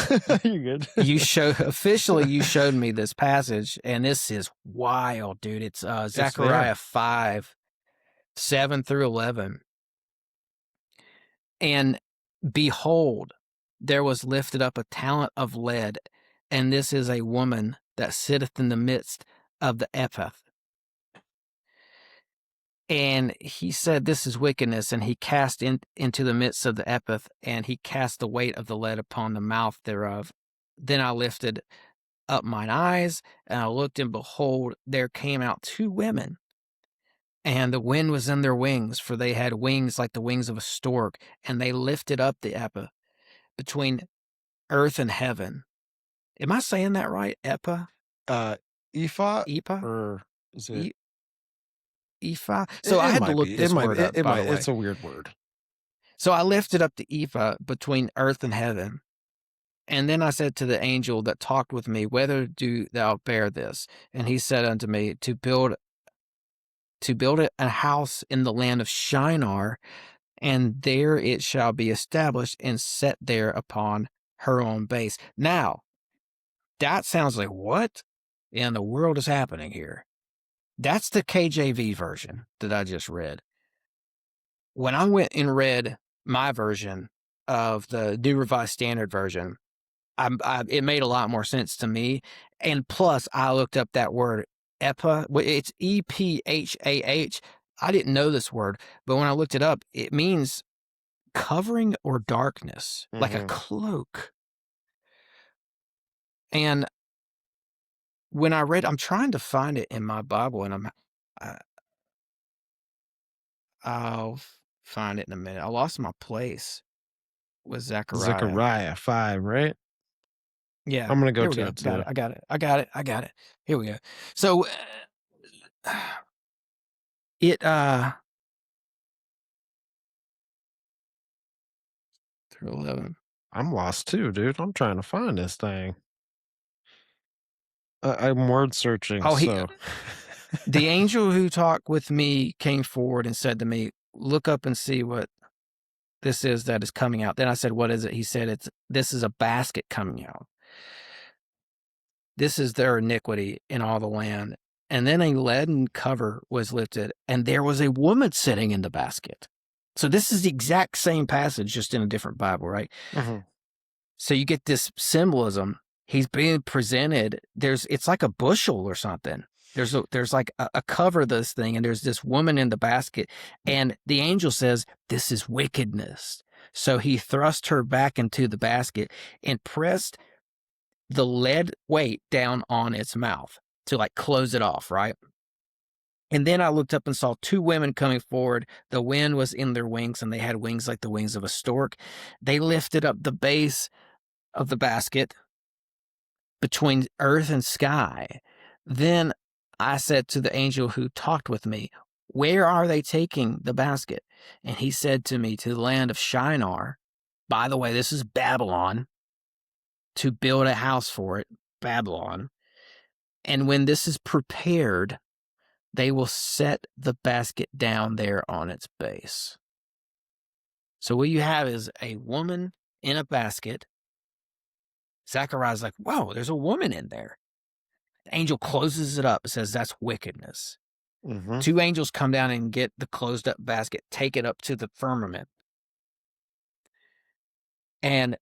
You're good.
you showed me this passage, and this is wild, dude. It's
It's there.
Zechariah 5, 7 through 11. And behold, there was lifted up a talent of lead, and this is a woman that sitteth in the midst of the ephah. And he said, this is wickedness, and he cast into the midst of the ephah, and he cast the weight of the lead upon the mouth thereof. Then I lifted up mine eyes, and I looked, and behold, there came out 2 women, and the wind was in their wings, for they had wings like the wings of a stork, and they lifted up the ephah between earth and heaven. Am I saying that right? Epa?
Uh, Ephah
Epa?
or is it?
E- Ephah?
It,
So I
it
had to
might
look
be. It
this
might.
word up,
It
by the
might.
way.
It's a weird word.
So I lifted up the ephah between earth and heaven. And then I said to the angel that talked with me, whether do thou bear this? And he said unto me, to build it a house in the land of Shinar, and there it shall be established and set there upon her own base. Now, that sounds like what in the world is happening here? That's the KJV version that I just read. When I went and read my version of the New Revised Standard Version, it made a lot more sense to me. And plus, I looked up that word EPA. It's EPHAH. I didn't know this word, but when I looked it up, it means covering or darkness, like a
Mm-hmm.
cloak. And when I'm trying to find it in my Bible, and I, I'll find it in a minute. I lost my place with Zechariah.
Zechariah 5, right?
Yeah.
I'm gonna go
Here we
to
go.
it
Got
too.
it. I got it. I got it. I got it. Here we go. So it through 11.
I'm lost too, dude. I'm trying to find this thing. I'm word searching,
Oh,
so.
the angel who talked with me came forward and said to me, "Look up and see what this is that is coming out." Then I said, "What is it?" He said, "This is a basket coming out. This is their iniquity in all the land." And then a leaden cover was lifted, and there was a woman sitting in the basket. So this is the exact same passage, just in a different Bible, right?
Mhm.
So you get this symbolism. He's being presented. It's like a bushel or something. There's like a cover of this thing, and there's this woman in the basket, and the angel says, "This is wickedness." So he thrust her back into the basket and pressed the lead weight down on its mouth to like close it off, right? And then I looked up and saw two women coming forward. The wind was in their wings, and they had wings like the wings of a stork. They lifted up the base of the basket between earth and sky. Then I said to the angel who talked with me, "Where are they taking the basket?" And he said to me, "To the land of Shinar." By the way, this is Babylon, to build a house for it, Babylon. And when this is prepared, they will set the basket down there on its base. So what you have is a woman in a basket. Zechariah's like, "Whoa, there's a woman in there." The angel closes it up and says, "That's wickedness."
Mhm.
Two angels come down and get the closed up basket, take it up to the firmament. And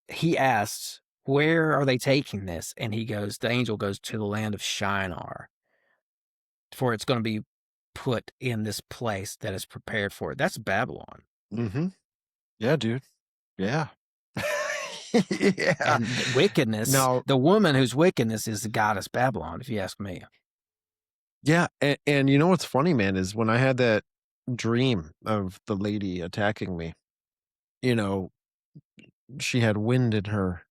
he asks, "Where are they taking this?" And the angel goes, "To the land of Shinar, for it's going to be put in this place that is prepared for it." That's Babylon.
Mhm. Yeah, dude. Yeah. Yeah.
And wickedness,
Now,
the woman whose wickedness is the goddess Babylon, if you ask me.
yeah, and you know what's funny, man, is when I had that dream of the lady attacking me, you know, she had wind in her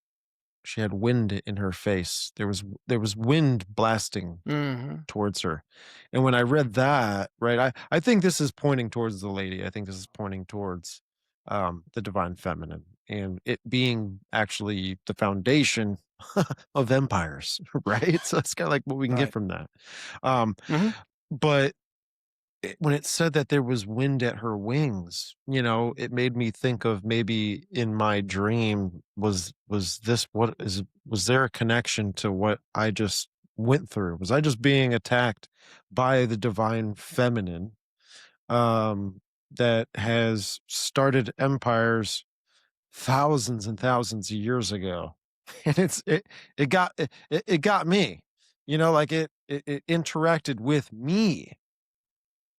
she had wind in her face. There was wind blasting
Mm-hmm.
towards her. And when I read that, right, I think this is pointing towards the lady. I think this is pointing towards the divine feminine and it being actually the foundation of empires, right? So it's kind of like what we can get
Right.
from that. Um,
Mm-hmm.
but when it said that there was wind at her wings, it made me think of maybe in my dream was there a connection to what I just went through? Was I just being attacked by the divine feminine that has started empires thousands and thousands of years ago? And it got me. Like it interacted with me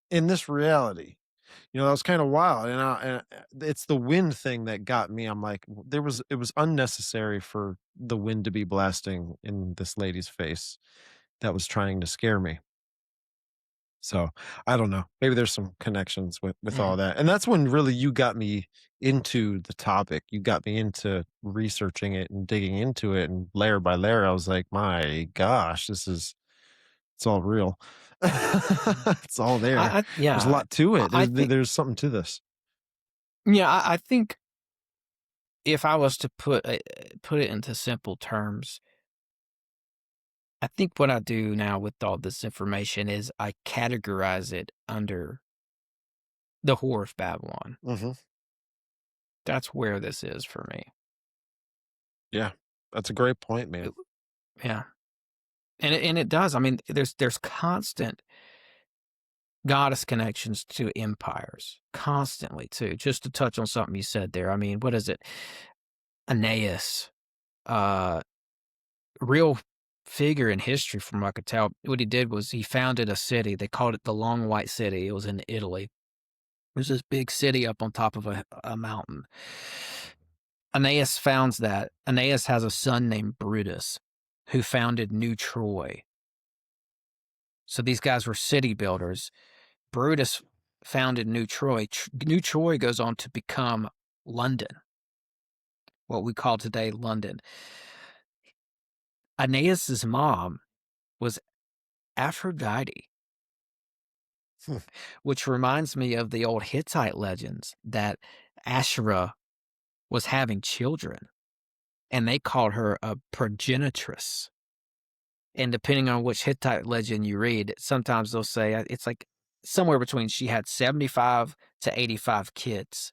in this reality. That was kind of wild, and it's the wind thing that got me. I'm like, it was unnecessary for the wind to be blasting in this lady's face that was trying to scare me. So I don't know. Maybe there's some connections with
Mm-hmm.
all that, and that's when really you got me into the topic. You got me into researching it and digging into it, and layer by layer, I was like, my gosh, it's all real. It's all there. There's a
Yeah,
lot to it.
I think,
There's something to this.
yeah, I think if I was to put it into simple terms, I think what I do now with all this information is I categorize it under the Whore of Babylon.
Mhm.
That's where this is for me.
Yeah. That's a great point, man.
It- yeah, and it does. I mean, there's constant goddess connections to empires, constantly too. Just to touch on something you said there. I mean, what is it? Aeneas, uh, real figure in history from what I could tell. What he did was he founded a city. They called it the Long White City. It was in Italy. There's this big city up on top of a mountain. Aeneas founds that. Aeneas has a son named Brutus who founded New Troy. So these guys were city builders. Brutus founded New Troy. New Troy goes on to become London, what we call today London. Aeneas's mom was Aphrodite,
Hmm.
which reminds me of the old Hittite legends that Asherah was having children, and they called her a progenitress. And depending on which Hittite legend you read, sometimes they'll say it's like somewhere between she had 75 to 85 kids.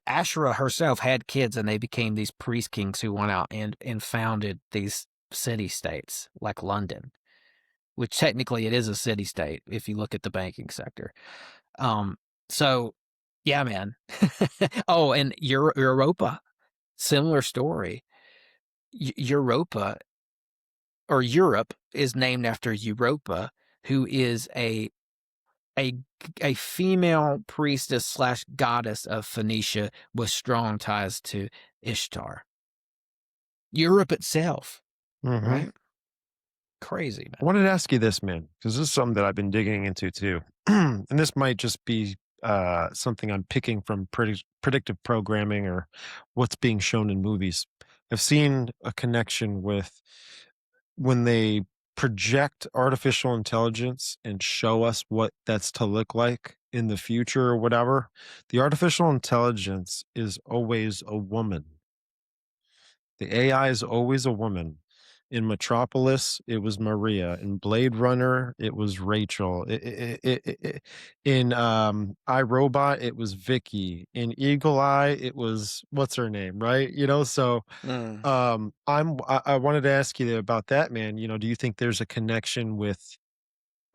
Asherah herself had kids, and they became these priest kings who went out and founded these city states like London, which technically it is a city state if you look at the banking sector. Um, so yeah, man. Oh, and Europa, similar story. Europa or Europe is named after Europa, who is a a female priestess slash goddess of Phoenicia with strong ties to Ishtar. Europe itself,
Mhm.
right? Crazy,
I
man.
wanted to ask you this, man, because this is something that I've been digging into too. And this might just be something I'm picking from predictive programming or what's being shown in movies. I've seen a connection with when they project artificial intelligence and show us what that's to look like in the future or whatever. The artificial intelligence is always a woman. The AI is always a woman. In Metropolis, it was Maria. In Blade Runner, it was Rachel. In iRobot, it was Vicky. In Eagle Eye, it was what's her name, right? So
Mm.
I wanted to ask you about that, man. Do you think there's a connection with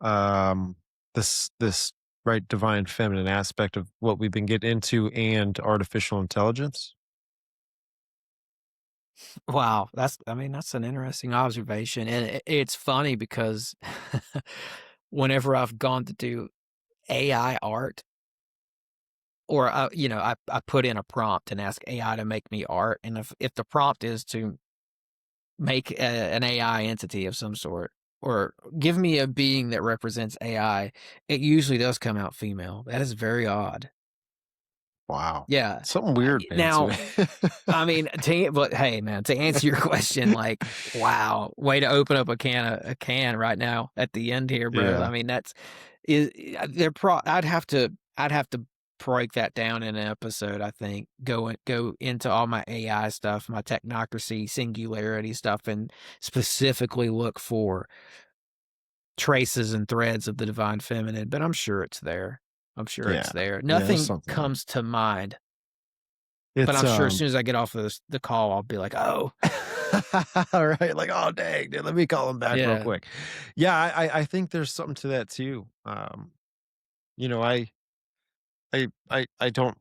um this right divine feminine aspect of what we've been getting into and artificial intelligence?
Wow, that's an interesting observation, and it's funny because whenever I've gone to do AI art, or I put in a prompt and ask AI to make me art, and if the prompt is to make an AI entity of some sort, or give me a being that represents AI, it usually does come out female. That is very odd.
Wow.
Yeah.
Something weird, man, to
Now,
me.
but hey, man, to answer your question, like, wow, way to open up a can right now at the end here, bro. I
Yeah.
mean, that's I'd have to break that down in an episode. I think go into all my AI stuff, my technocracy, singularity stuff, and specifically look for traces and threads of the divine feminine. But I'm sure it's there. I'm sure it's
Yeah.
there.
Yeah, there's
Nothing
something there.
comes to mind, but
It's,
I'm sure as soon as I get off of the call, I'll be like, "Oh,
all right, like, "Oh, dang, dude, let me call him back real
yeah,
quick." Yeah, I think there's something to that too. You know, I don't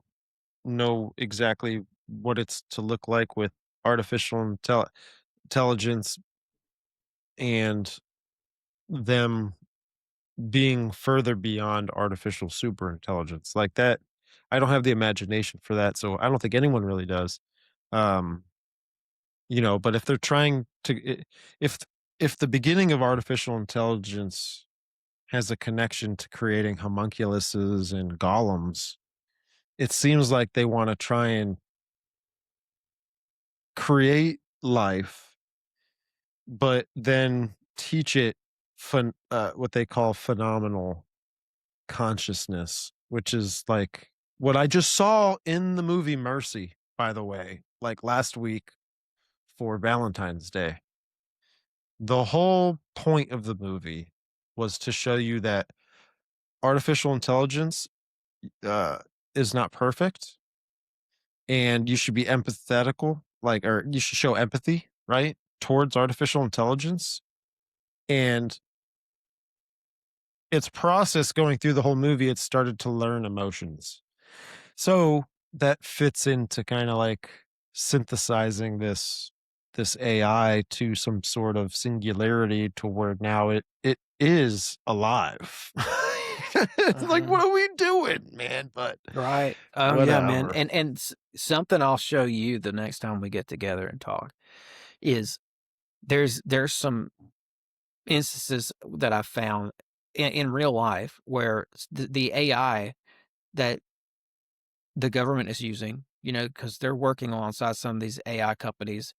know exactly what it's to look like with artificial intelligence and them being further beyond artificial super intelligence. Like that, I don't have the imagination for that, so I don't think anyone really does. Um but if they're trying to if if the beginning of artificial intelligence has a connection to creating homunculuses and golems, it seems like they want to try and create life, but then teach it what they call phenomenal consciousness, which is like what I just saw in the movie Mercy, by the way, like last week for Valentine's Day. The whole point of the movie was to show you that artificial intelligence uh, is not perfect, and you should be empathetical, like, or you should show empathy, right, towards artificial intelligence. And its process going through the whole movie, it started to learn emotions. So that fits into kind of like synthesizing this AI to some sort of singularity to where now it is alive. It's like,
uh-huh.
what are we doing, man? But
Right. Oh, yeah, man,
whatever.
and something I'll show you the next time we get together and talk is there's some instances that I've found in real life where the AI that the government is using, because they're working alongside some of these AI companies.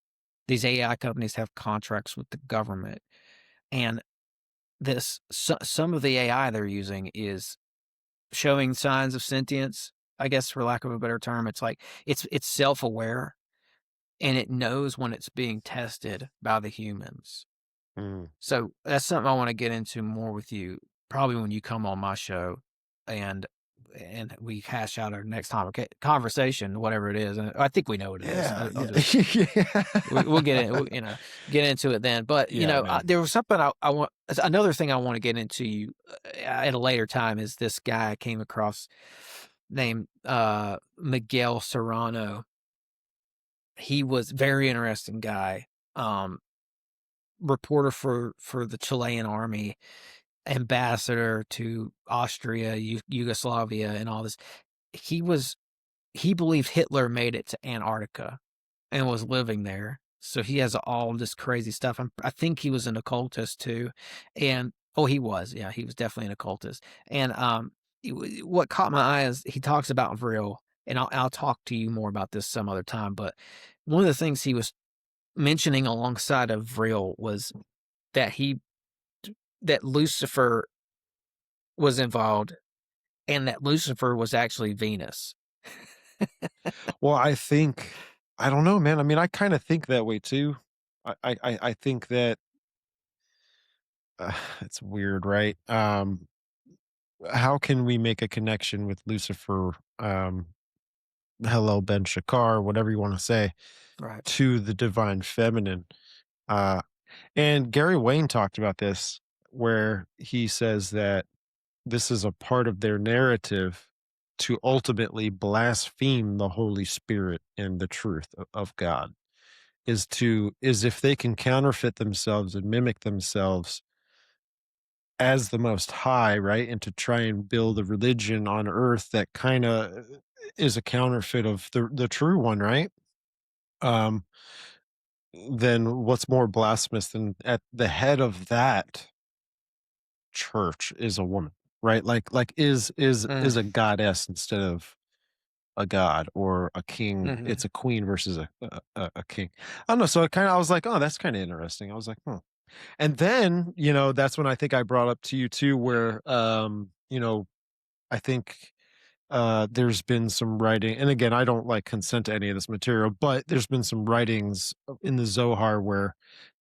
these AI companies have contracts with the government, and some of the AI they're using is showing signs of sentience, I guess, for lack of a better term. It's like it's self-aware, and it knows when it's being tested by the humans.
Mm.
So that's something I want to get into more with you, probably when you come on my show, and we hash out our next time conversation, whatever it is. And I think we know what it is.
Yeah,
I'll
yeah.
just
Yeah.
we'll get in, get into it then. But
Yeah, man.
there was something I want. Another thing I want to get into you at a later time is this guy I came across named Miguel Serrano. He was very interesting guy. Reporter for the Chilean army, ambassador to Austria, Yugoslavia, and all this. He believed Hitler made it to Antarctica and was living there. So he has all this crazy stuff. I think he was an occultist too, and he was, yeah, he was definitely an occultist. And what caught my eye is he talks about Vril, and I'll talk to you more about this some other time. But one of the things he was mentioning alongside of Vril was that that Lucifer was involved, and that Lucifer was actually Venus.
Well, I don't know, man. I mean, I kind of think that way too. I think that it's weird, right? How can we make a connection with Lucifer, Hello Ben Shakar, whatever you want to say,
Right.
to the divine feminine? Uh, and Gary Wayne talked about this, where he says that this is a part of their narrative to ultimately blaspheme the Holy Spirit and the truth of God. Is if they can counterfeit themselves and mimic themselves as the Most High, right? And to try and build a religion on earth that kind of is a counterfeit of the true one, right? Um, then what's more blasphemous than at the head of that church is a woman, right? Like is
Mm.
a goddess instead of a god, or a king.
Mhm.
It's a queen versus a king. I don't know. So I was like, oh, that's kind of interesting. I was like, hmm. And then, that's when I think I brought up to you too, where, I think there's been some writing, and again, I don't like consent to any of this material, but there's been some writings in the Zohar where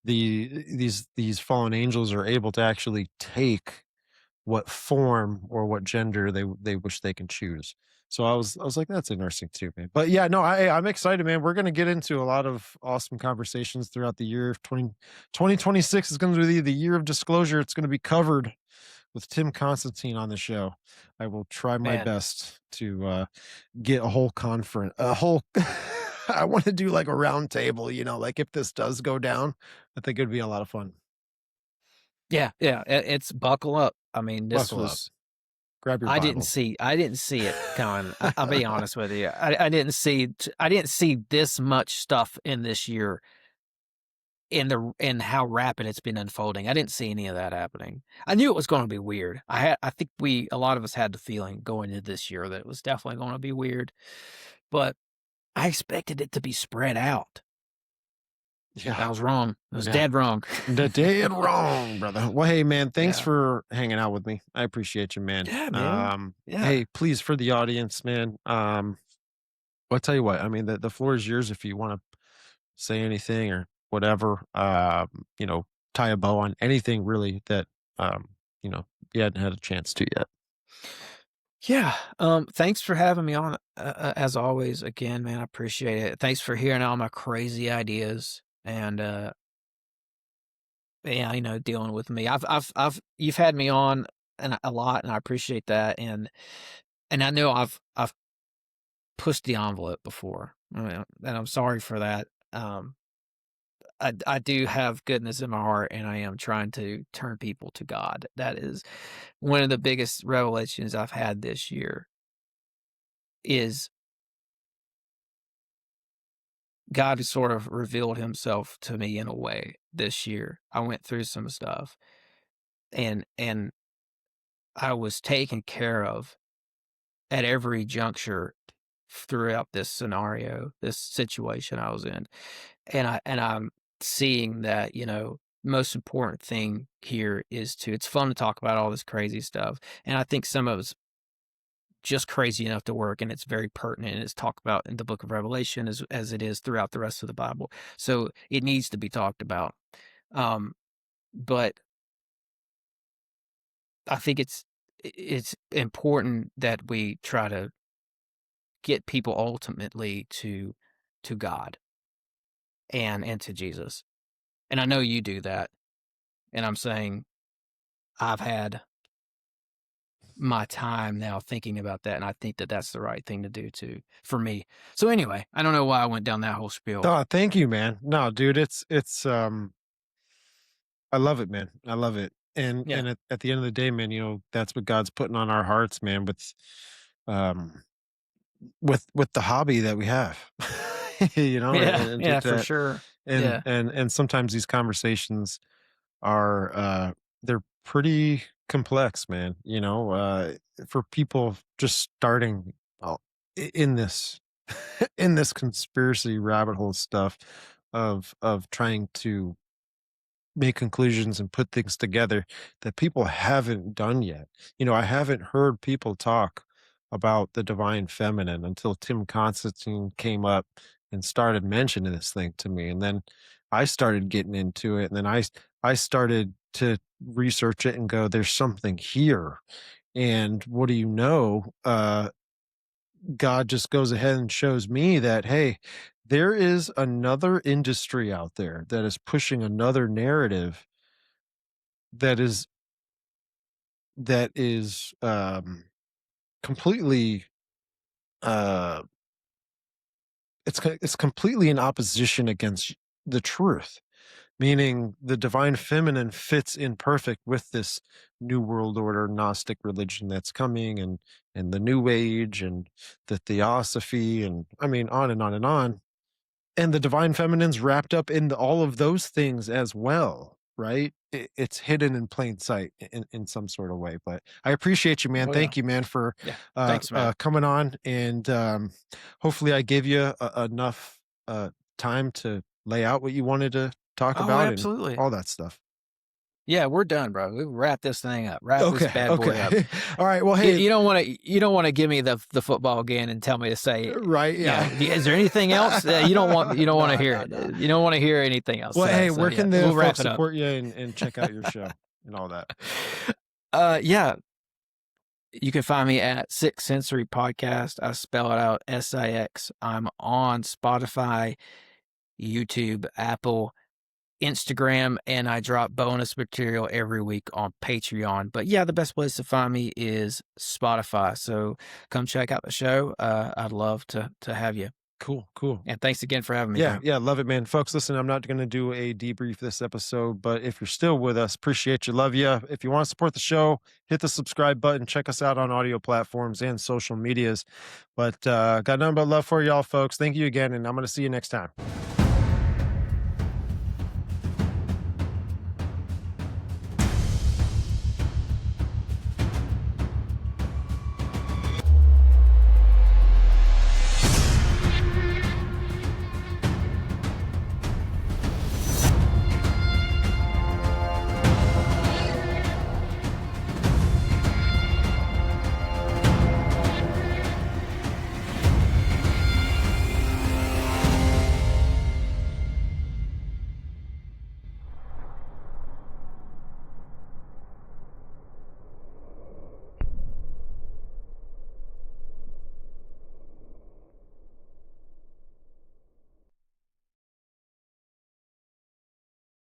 these fallen angels are able to actually take what form or what gender they wish they can choose. So I was like, that's interesting too, man. But yeah, no, I'm excited, man. We're gonna get into a lot of awesome conversations throughout the year. 2026 is gonna be the year of disclosure. It's gonna be covered with Tim Constantine on the show. I will try my
Man.
best to get a whole conference, a whole I want to do like a round table, like if this does go down, I think it'd be a lot of fun.
Yeah, yeah, it's buckle up. I mean, this
Buckle up,
was
grab your Bible.
I didn't see it coming. I'll be honest with you. I didn't see this much stuff in this year in how rapid it's been unfolding. I didn't see any of that happening. I knew it was going to be weird. I think a lot of us had the feeling going into this year that it was definitely going to be weird, but I expected it to be spread out.
Yeah.
I was wrong. I was
Yeah.
dead wrong.
Dead wrong, brother. Well, hey, man, thanks
Yeah.
for hanging out with me. I appreciate you, man.
Yeah, man. Yeah.
Hey, please, for the audience, man. I'll tell you what. I mean, the floor is yours if you want to say anything or whatever. Tie a bow on anything really that you know you hadn't had a chance to yet.
Yeah. Thanks for having me on. As always, again, man, I appreciate it. Thanks for hearing all my crazy ideas and yeah, dealing with me. You've had me on a lot, and I appreciate that. And I know I've pushed the envelope before, and I'm sorry for that. I do have goodness in my heart, and I am trying to turn people to God. That is one of the biggest revelations I've had this year. Is God sort of revealed himself to me in a way this year. I went through some stuff and I was taken care of at every juncture throughout this scenario, this situation I was in. And I'm seeing that, most important thing here is it's fun to talk about all this crazy stuff. And I think some of it's just crazy enough to work, and it's very pertinent, and it's talked about in the book of Revelation as it is throughout the rest of the Bible. So it needs to be talked about. But I think it's important that we try to get people ultimately to God and to Jesus. And I know you do that. And I'm saying I've had my time now thinking about that, and I think that that's the right thing to do too for me. So anyway, I don't know why I went down that whole spiel.
Oh, thank you, man. No, dude, it's I love it, man. I love it. And
Yeah.
at the end of the day, man, that's what God's putting on our hearts, man, um with the hobby that we have.
Yeah,
and
yeah, for sure. Yeah.
and sometimes these conversations are they're pretty complex, man, for people just starting in this in this conspiracy rabbit hole stuff of trying to make conclusions and put things together that people haven't done yet. I haven't heard people talk about the divine feminine until Tim Constantine came up and started mentioning this thing to me. And then I started getting into it. And then I started to research it and go, there's something here. And what do you know? God just goes ahead and shows me that, hey, there is another industry out there that is pushing another narrative that is completely uh it's completely in opposition against the truth, meaning the divine feminine fits in perfect with this new world order Gnostic religion that's coming, and the new age and the theosophy, and I mean on and on and on. And the divine feminine's wrapped up in all of those things as well, right? It's hidden in plain sight in some sort of way. But I appreciate you, man.
Oh, yeah.
Thank you, man, for
Yeah. Thanks, man.
coming on, and hopefully I gave you enough time to lay out what you wanted to talk
Oh,
about and
absolutely.
all that stuff.
Yeah, we're done, bro. We wrap this thing up. Wrap this
Okay,
bad boy up.
okay. All right. Well,
You,
hey,
you don't want to. You don't want to give me the football again and tell me to say.
right? Yeah.
Is there anything else? You don't want. You don't want to
Nah,
hear
nah,
it.
nah.
You don't want to hear anything else.
Well, hey,
So,
where
yeah,
can the
we'll wrap
folks
it up.
support you and check out your show and all that?
Yeah, you can find me at Sixth Sensory Podcast. I spell it out SIX. I'm on Spotify, YouTube, Apple, Instagram, and I drop bonus material every week on Patreon. But yeah, the best place to find me is Spotify. So come check out the show. I'd love to have you.
Cool.
And thanks again for having me.
Yeah,
bro.
yeah, love it, man. Folks, listen, I'm not going to do a debrief this episode, but if you're still with us, appreciate you, love you. If you want to support the show, hit the subscribe button. Check us out on audio platforms and social medias. But got nothing but love for y'all, folks. Thank you again, and I'm going to see you next time.